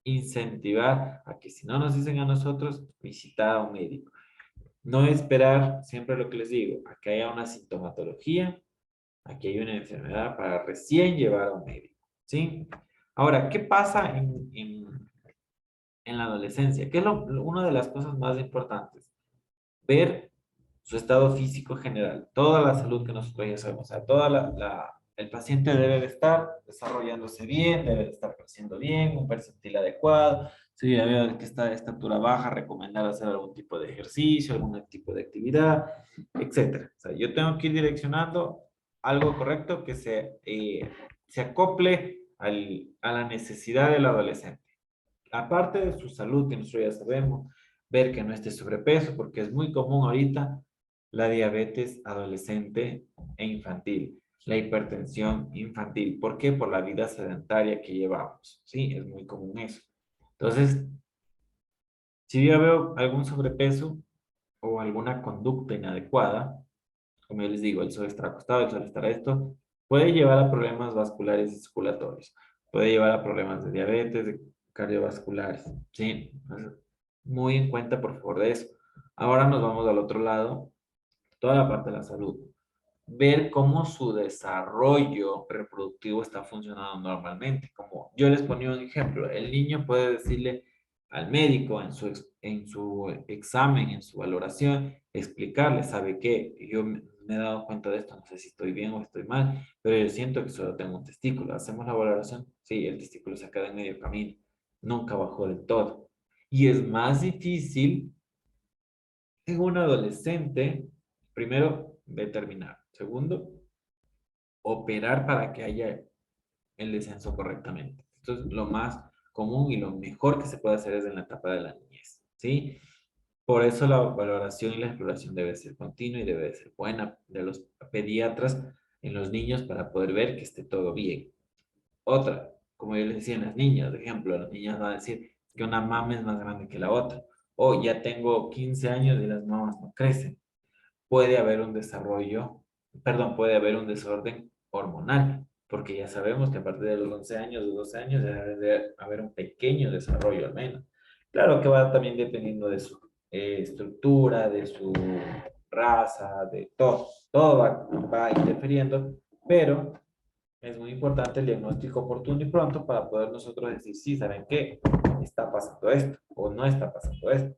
incentivar a que si no nos dicen a nosotros, visitar a un médico. No esperar, siempre lo que les digo, a que haya una sintomatología, a que haya una enfermedad para recién llevar a un médico, ¿sí? Ahora, ¿qué pasa en la adolescencia? ¿Qué es una de las cosas más importantes? Ver su estado físico general, toda la salud que nosotros ya sabemos, o sea, el paciente debe de estar desarrollándose bien, debe de estar creciendo bien, un percentil adecuado, si ya veo que está de estatura baja, recomendar hacer algún tipo de ejercicio, algún tipo de actividad, etcétera. O sea, yo tengo que ir direccionando algo correcto que se acople a la necesidad del adolescente. Aparte de su salud, que nosotros ya sabemos, ver que no esté sobrepeso, porque es muy común ahorita la diabetes adolescente e infantil, la hipertensión infantil. ¿Por qué? Por la vida sedentaria que llevamos. Sí, es muy común eso. Entonces, si yo veo algún sobrepeso o alguna conducta inadecuada, como yo les digo, el suele estar acostado, el suele estar esto, puede llevar a problemas vasculares y circulatorios, puede llevar a problemas de diabetes, de cardiovasculares, ¿sí? Entonces, muy en cuenta, por favor, de eso. Ahora nos vamos al otro lado, toda la parte de la salud. Ver cómo su desarrollo reproductivo está funcionando normalmente. Como yo les ponía un ejemplo, el niño puede decirle al médico en su examen, en su valoración, explicarle, ¿sabe qué? Yo me he dado cuenta de esto, no sé si estoy bien o estoy mal, pero yo siento que solo tengo un testículo. ¿Hacemos la valoración? Sí, el testículo se queda en medio camino, nunca bajó del todo. Y es más difícil en un adolescente, primero, determinar. Segundo, operar para que haya el descenso correctamente. Esto es lo más común y lo mejor que se puede hacer es en la etapa de la niñez, ¿sí? Por eso la valoración y la exploración debe ser continua y debe ser buena de los pediatras en los niños para poder ver que esté todo bien. Otra, como yo les decía en las niñas, por ejemplo, las niñas van a decir que una mama es más grande que la otra, o ya tengo 15 años y las mamas no crecen. Puede haber un puede haber un desorden hormonal, porque ya sabemos que a partir de los 11 años, de 12 años, debe de haber un pequeño desarrollo al menos. Claro que va también dependiendo de su estructura, de su raza, de todo. Todo va interfiriendo, pero es muy importante el diagnóstico oportuno y pronto para poder nosotros decir, sí, ¿saben qué? Está pasando esto o no está pasando esto.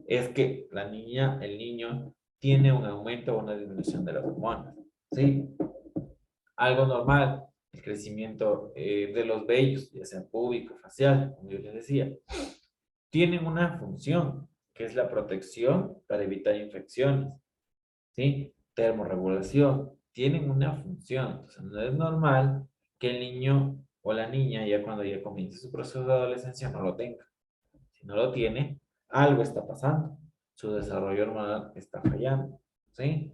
Es que la niña, el niño, tiene un aumento o una disminución de las hormonas, ¿sí? Algo normal, el crecimiento de los vellos, ya sea púbico, facial, como yo les decía, tienen una función, que es la protección para evitar infecciones, ¿sí? Termorregulación, tienen una función. Entonces, no es normal que el niño o la niña, ya cuando ya comience su proceso de adolescencia, no lo tenga. Si no lo tiene, algo está pasando. Su desarrollo hormonal está fallando, ¿sí?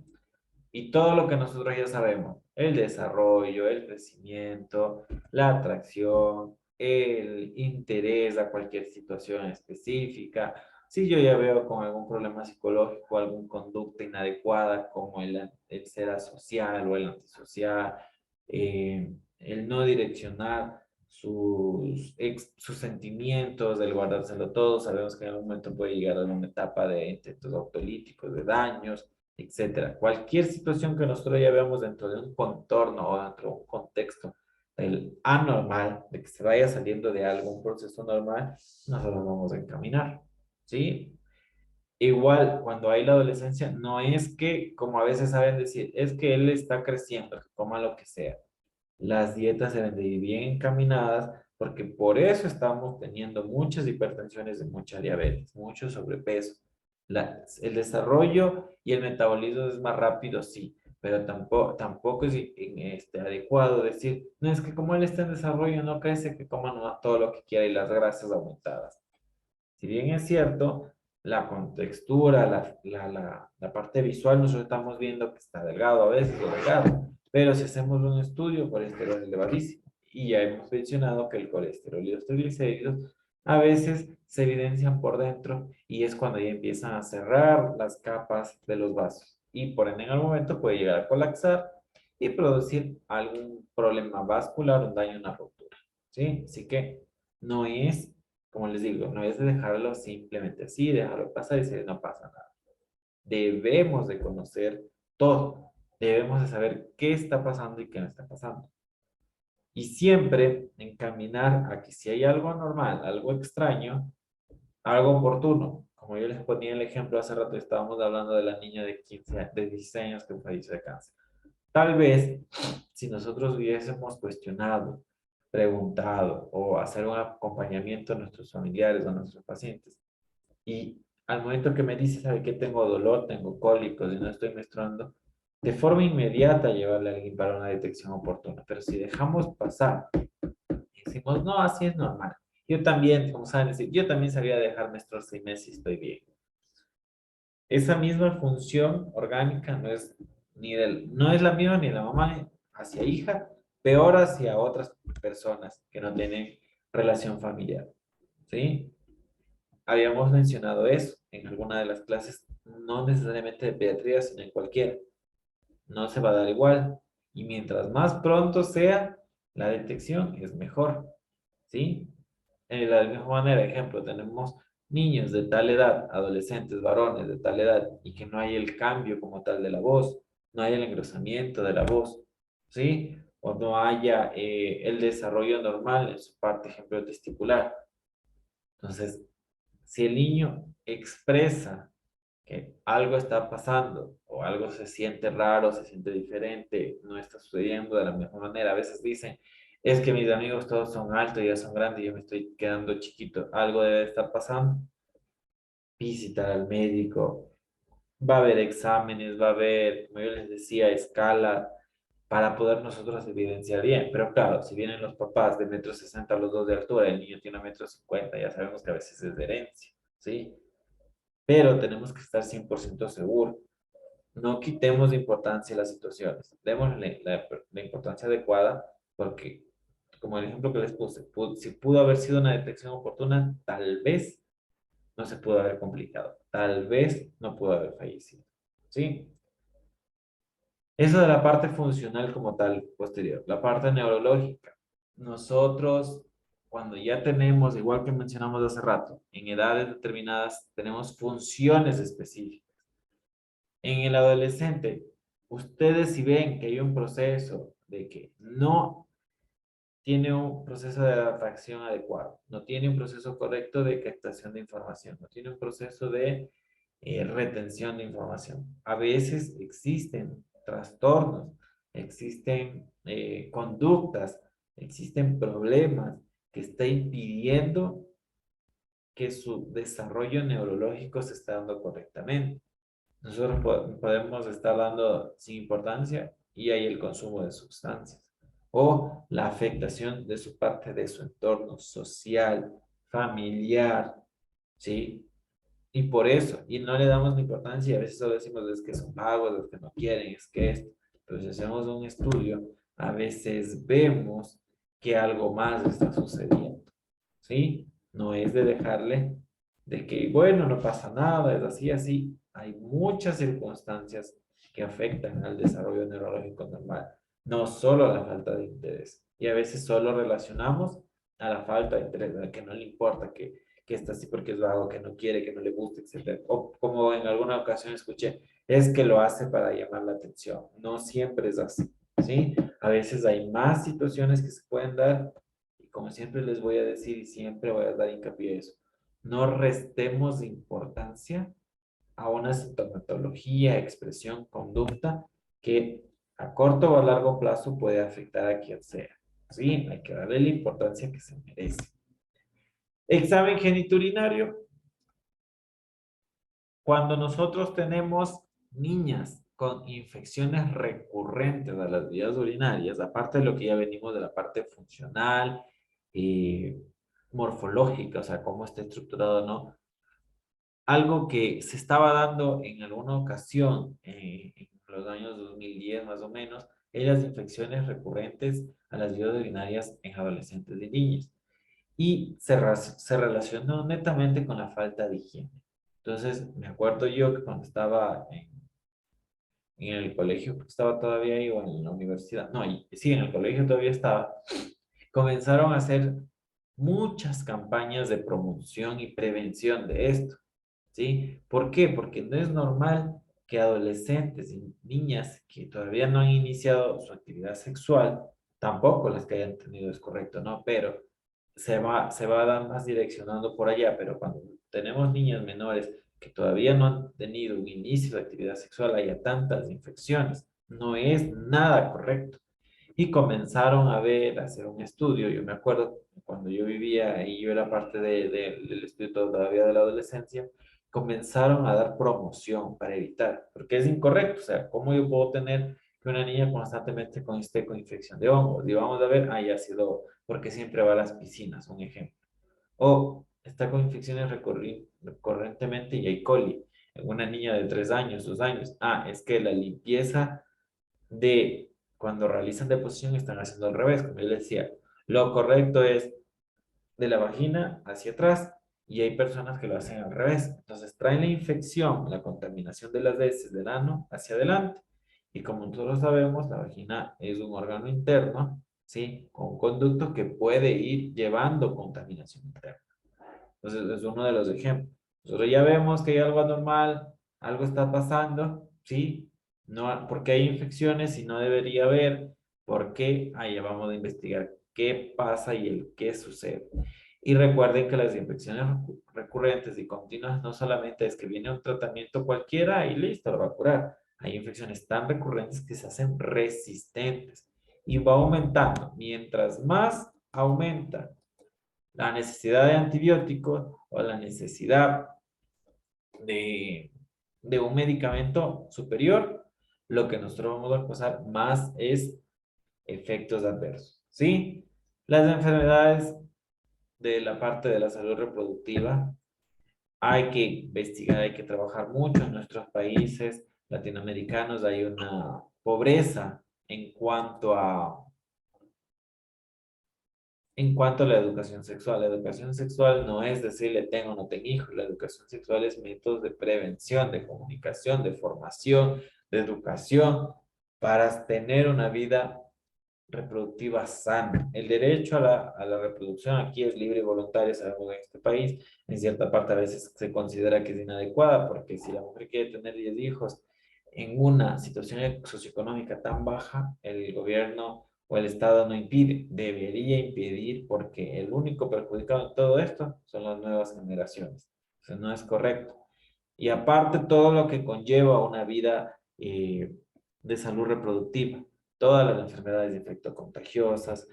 Y todo lo que nosotros ya sabemos, el desarrollo, el crecimiento, la atracción, el interés a cualquier situación específica. Si yo ya veo con algún problema psicológico, alguna conducta inadecuada, como el ser asocial o el antisocial, el no direccionar sus sentimientos, el guardárselo todo, sabemos que en algún momento puede llegar a una etapa de intentos autolíticos, de daños, etcétera. Cualquier situación que nosotros ya veamos dentro de un contorno o dentro de un contexto del anormal, de que se vaya saliendo de algún proceso normal, nosotros vamos a encaminar, ¿sí? Igual, cuando hay la adolescencia, no es que, como a veces saben decir, es que él está creciendo, que coma lo que sea. Las dietas deben de ir bien encaminadas, porque por eso estamos teniendo muchas hipertensiones y mucha diabetes, mucho sobrepeso. El desarrollo y el metabolismo es más rápido, sí, pero tampoco es adecuado decir, no, es que como él está en desarrollo, no crece, que coma nomás todo lo que quiera y las grasas aumentadas. Si bien es cierto, la contextura, la parte visual, nosotros estamos viendo que está delgado a veces o delgado, pero si hacemos un estudio, colesterol elevadísimo, y ya hemos mencionado que el colesterol y los triglicéridos a veces se evidencian por dentro y es cuando ya empiezan a cerrar las capas de los vasos y por ende en algún momento puede llegar a colapsar y producir algún problema vascular, un daño, una ruptura, ¿sí? Así que no es, como les digo, no es de dejarlo simplemente así, dejarlo pasar y decir no pasa nada. Debemos de conocer todo, debemos de saber qué está pasando y qué no está pasando. Y siempre encaminar a que si hay algo anormal, algo extraño, algo oportuno. Como yo les ponía el ejemplo hace rato, estábamos hablando de la niña de 16 años que falleció de cáncer. Tal vez, si nosotros hubiésemos cuestionado, preguntado o hacer un acompañamiento a nuestros familiares o a nuestros pacientes, y al momento que me dice, ¿sabe qué? Tengo dolor, tengo cólicos y no estoy menstruando, de forma inmediata llevarle a alguien para una detección oportuna. Pero si dejamos pasar y decimos, no, así es normal. Yo también, como saben decir, yo también sabía dejar menstruar 6 meses y estoy bien. Esa misma función orgánica no es la misma ni la mamá hacia hija, peor hacia otras personas que no tienen relación familiar. ¿Sí? Habíamos mencionado eso en alguna de las clases, no necesariamente de pediatría, sino en cualquiera. No se va a dar igual. Y mientras más pronto sea la detección, es mejor. ¿Sí? De la misma manera, ejemplo, tenemos niños de tal edad, adolescentes, varones de tal edad, y que no hay el cambio como tal de la voz, no hay el engrosamiento de la voz, ¿sí? O no haya el desarrollo normal en su parte, ejemplo, testicular. Entonces, si el niño expresa que algo está pasando o algo se siente raro, se siente diferente, no está sucediendo de la misma manera, a veces dicen, es que mis amigos todos son altos, ya son grandes, y yo me estoy quedando chiquito, algo debe estar pasando. Visitar al médico, va a haber exámenes, va a haber, como yo les decía, escala, para poder nosotros evidenciar bien. Pero claro, si vienen los papás de 1,60 m los dos de altura, el niño tiene 1,50 m, ya sabemos que a veces es de herencia, ¿sí? Pero tenemos que estar 100% seguros. No quitemos de importancia las situaciones, démosle la importancia adecuada, porque, como el ejemplo que les puse, si pudo haber sido una detección oportuna, tal vez no se pudo haber complicado, tal vez no pudo haber fallecido, ¿sí? Eso de la parte funcional como tal, posterior. La parte neurológica. Nosotros, cuando ya tenemos, igual que mencionamos hace rato, en edades determinadas, tenemos funciones específicas. En el adolescente, ustedes si ven que hay un proceso de que no tiene un proceso de adaptación adecuado, no tiene un proceso correcto de captación de información, no tiene un proceso de retención de información. A veces existen trastornos, existen conductas, existen problemas que están impidiendo que su desarrollo neurológico se esté dando correctamente. Nosotros podemos estar dando sin importancia y hay el consumo de sustancias o la afectación de su parte de su entorno social, familiar, ¿sí? Y por eso, y no le damos ni importancia, y a veces solo decimos es que son vagos, es que no quieren, es que esto. Pero si hacemos un estudio, a veces vemos que algo más está sucediendo, ¿sí? No es de dejarle de que, bueno, no pasa nada, es así, así. Hay muchas circunstancias que afectan al desarrollo neurológico normal, no solo la falta de interés. Y a veces solo relacionamos a la falta de interés, a que no le importa, que está así porque es vago, que no quiere, que no le gusta, etc. O como en alguna ocasión escuché, es que lo hace para llamar la atención. No siempre es así, ¿sí? A veces hay más situaciones que se pueden dar y como siempre les voy a decir y siempre voy a dar hincapié a eso, no restemos importancia a una sintomatología, expresión, conducta que a corto o a largo plazo puede afectar a quien sea. Sí, hay que darle la importancia que se merece. Examen geniturinario. Cuando nosotros tenemos niñas con infecciones recurrentes a las vías urinarias, aparte de lo que ya venimos de la parte funcional, y morfológica, o sea, cómo está estructurado o no, algo que se estaba dando en alguna ocasión, en los años 2010 más o menos, es las infecciones recurrentes a las vías urinarias en adolescentes y niños. Y se relacionó netamente con la falta de higiene. Entonces, me acuerdo yo que cuando estaba en el colegio, porque estaba todavía ahí, o en la universidad, no, sí, en el colegio todavía estaba, comenzaron a hacer muchas campañas de promoción y prevención de esto, ¿sí? ¿Por qué? Porque no es normal que adolescentes y niñas que todavía no han iniciado su actividad sexual, tampoco las que hayan tenido, es correcto, ¿no? Pero se va a dar más direccionando por allá, pero cuando tenemos niñas menores que todavía no han tenido un inicio de actividad sexual, haya tantas infecciones, no es nada correcto. Y comenzaron a ver, a hacer un estudio. Yo me acuerdo cuando yo vivía ahí, yo era parte del estudio todavía de la adolescencia, comenzaron a dar promoción para evitar, porque es incorrecto. O sea, ¿cómo yo puedo tener que una niña constantemente esté con infección de hongos? Y vamos a ver, ya ha sido porque siempre va a las piscinas, un ejemplo. O está con infecciones recurrentemente y hay coli. En una niña de 3 años, 2 años. Es que la limpieza de cuando realizan deposición están haciendo al revés, como yo les decía. Lo correcto es de la vagina hacia atrás y hay personas que lo hacen al revés. Entonces traen la infección, la contaminación de las heces del ano hacia adelante. Y como nosotros sabemos, la vagina es un órgano interno, ¿sí? Con un conducto que puede ir llevando contaminación interna. Entonces es uno de los ejemplos. Nosotros ya vemos que hay algo anormal, algo está pasando, ¿sí? No, porque hay infecciones y no debería haber, ¿por qué? Ya vamos a investigar qué pasa y el qué sucede. Y recuerden que las infecciones recurrentes y continuas no solamente es que viene un tratamiento cualquiera y listo, lo va a curar. Hay infecciones tan recurrentes que se hacen resistentes y va aumentando. Mientras más aumenta la necesidad de antibióticos o la necesidad de, de un medicamento superior, lo que nosotros vamos a pasar más es efectos adversos, ¿sí? Las enfermedades de la parte de la salud reproductiva, hay que investigar, hay que trabajar mucho en nuestros países latinoamericanos, hay una pobreza en cuanto a la educación sexual. La educación sexual no es decirle tengo o no tengo hijos. La educación sexual es métodos de prevención, de comunicación, de formación, de educación para tener una vida reproductiva sana. El derecho a la reproducción aquí es libre y voluntario, sabemos en este país. En cierta parte a veces se considera que es inadecuada porque si la mujer quiere tener 10 hijos en una situación socioeconómica tan baja, el gobierno o el Estado no impide, debería impedir porque el único perjudicado en todo esto son las nuevas generaciones. O sea, no es correcto. Y aparte todo lo que conlleva una vida de salud reproductiva, todas las enfermedades infectocontagiosas,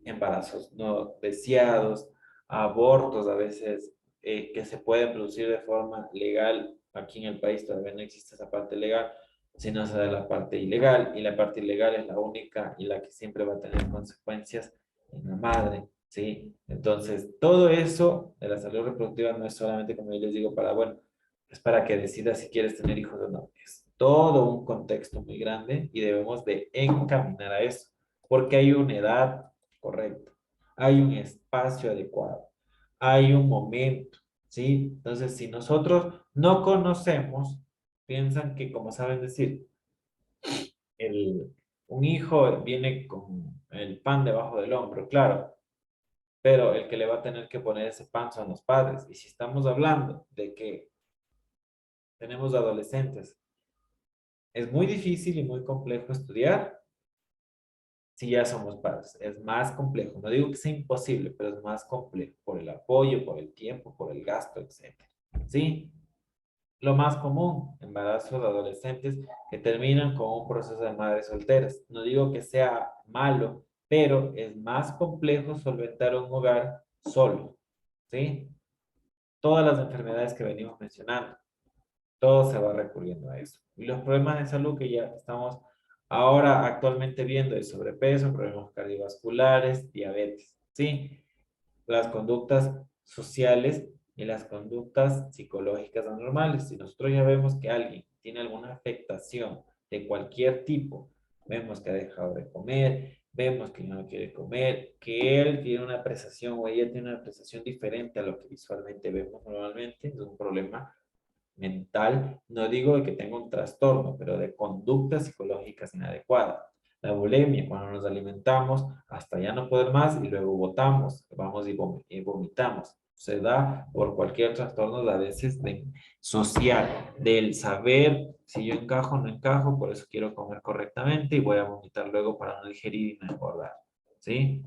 embarazos no deseados, abortos a veces que se pueden producir de forma legal. Aquí en el país todavía no existe esa parte legal, sino se da la parte ilegal, y la parte ilegal es la única y la que siempre va a tener consecuencias en la madre, ¿sí? Entonces, todo eso de la salud reproductiva no es solamente, como yo les digo, bueno, es para que decidas si quieres tener hijos o no. Es todo un contexto muy grande y debemos de encaminar a eso, porque hay una edad correcta, hay un espacio adecuado, hay un momento, ¿sí? Entonces, si nosotros no conocemos, piensan que, como saben decir, el, un hijo viene con el pan debajo del hombro, claro, pero el que le va a tener que poner ese pan son los padres. Y si estamos hablando de que tenemos adolescentes, es muy difícil y muy complejo estudiar si ya somos padres. Es más complejo. No digo que sea imposible, pero es más complejo por el apoyo, por el tiempo, por el gasto, etcétera. ¿Sí? Lo más común, embarazos de adolescentes que terminan con un proceso de madres solteras. No digo que sea malo, pero es más complejo solventar un hogar solo. ¿Sí? Todas las enfermedades que venimos mencionando. Todo se va recurriendo a eso. Y los problemas de salud que ya estamos ahora actualmente viendo es sobrepeso, problemas cardiovasculares, diabetes, ¿sí? Las conductas sociales y las conductas psicológicas anormales. Si nosotros ya vemos que alguien tiene alguna afectación de cualquier tipo, vemos que ha dejado de comer, vemos que no quiere comer, que él tiene una apreciación o ella tiene una apreciación diferente a lo que visualmente vemos normalmente, es un problema mental, no digo de que tenga un trastorno, pero de conductas psicológicas inadecuadas. La bulimia, cuando nos alimentamos hasta ya no poder más y luego botamos, vamos y vomitamos. Se da por cualquier trastorno, a veces de social, del saber si yo encajo o no encajo, por eso quiero comer correctamente y voy a vomitar luego para no digerir y no engordar. ¿Sí?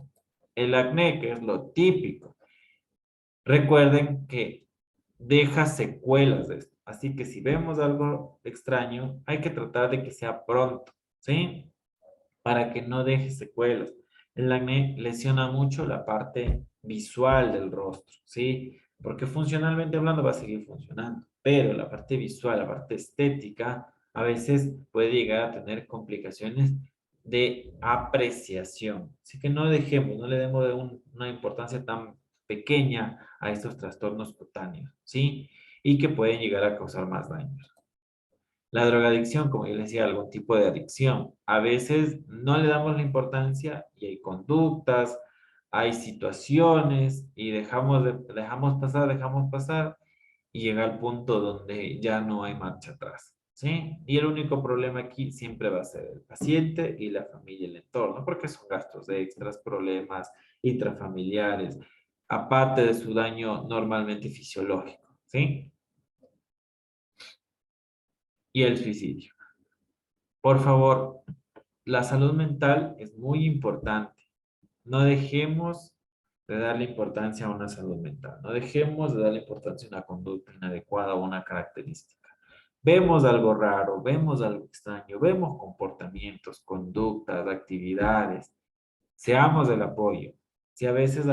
El acné, que es lo típico. Recuerden que deja secuelas de esto. Así que si vemos algo extraño, hay que tratar de que sea pronto, ¿sí? Para que no deje secuelas. El acné lesiona mucho la parte visual del rostro, ¿sí? Porque funcionalmente hablando va a seguir funcionando, pero la parte visual, la parte estética, a veces puede llegar a tener complicaciones de apreciación. Así que no dejemos, no le demos una importancia tan pequeña a estos trastornos cutáneos, ¿sí? Y que pueden llegar a causar más daños. La drogadicción, como yo les decía, algún tipo de adicción. A veces no le damos la importancia y hay conductas, hay situaciones y dejamos pasar y llega al punto donde ya no hay marcha atrás, ¿sí? Y el único problema aquí siempre va a ser el paciente y la familia y el entorno, porque son gastos extras, problemas intrafamiliares, aparte de su daño normalmente fisiológico, ¿sí? Y el suicidio. Por favor, la salud mental es muy importante. No dejemos de darle importancia a una salud mental. No dejemos de darle importancia a una conducta inadecuada o una característica. Vemos algo raro, vemos algo extraño, vemos comportamientos, conductas, actividades. Seamos del apoyo. Si a veces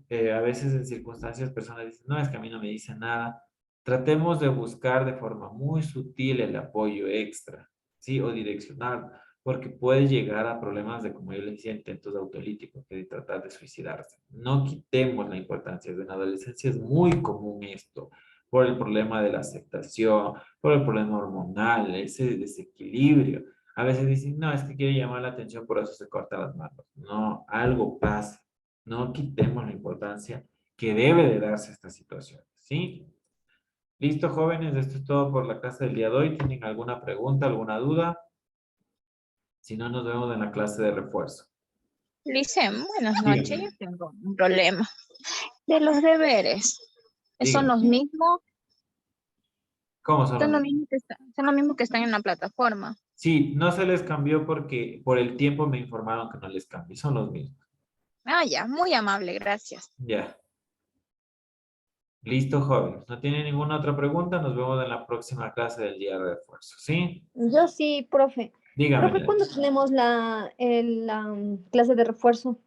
en circunstancias personas dicen, no, es que a mí no me dicen nada, tratemos de buscar de forma muy sutil el apoyo extra, ¿sí? O direccional, porque puede llegar a problemas de, como yo les decía, intentos autolíticos, que de tratar de suicidarse. No quitemos la importancia. En la adolescencia es muy común esto, por el problema de la aceptación, por el problema hormonal, ese desequilibrio. A veces dicen, no, es que quiere llamar la atención, por eso se corta las manos. No, algo pasa. No quitemos la importancia que debe de darse a esta situación, ¿sí? Listo, jóvenes, esto es todo por la clase del día de hoy. ¿Tienen alguna pregunta, alguna duda? Si no, nos vemos en la clase de refuerzo. Licen, buenas noches. Yo Díganme, tengo un problema. De los deberes, ¿son díganme. los mismos? ¿Cómo son los Son lo mismos? mismo son lo mismo que están en la plataforma. Sí, no se les cambió porque por el tiempo me informaron que no les cambié. Son los mismos. Ah, ya, muy amable, gracias. Ya. Listo, jóvenes. ¿No tienen ninguna otra pregunta? Nos vemos en la próxima clase del día de refuerzo, ¿sí? Yo sí, profe. Dígame, Profe, ¿cuándo tenemos la clase de refuerzo?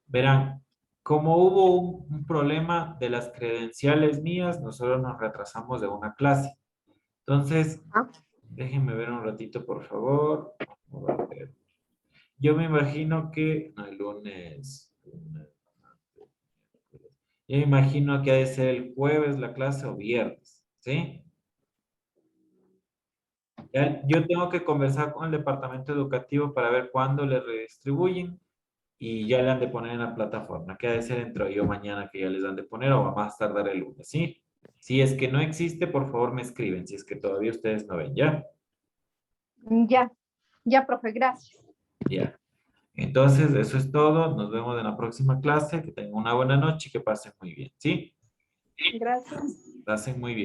verán, como hubo un problema de las credenciales mías, nosotros nos retrasamos de una clase. Entonces, Ah, déjenme ver un ratito, por favor. Vamos a ver. Yo me imagino que, no, el lunes, yo me imagino que ha de ser el jueves la clase o viernes, ¿sí? Yo tengo que conversar con el departamento educativo para ver cuándo le redistribuyen y ya le han de poner en la plataforma, que ha de ser entre hoy o mañana que ya les han de poner o a más tardar el lunes, ¿sí? Si es que no existe, por favor me escriben, si es que todavía ustedes no ven, ¿ya? ya, ya, profe, gracias. Ya. Entonces, eso es todo. Nos vemos en la próxima clase. Que tengan una buena noche y que pasen muy bien, ¿sí? Gracias. Pasen muy bien.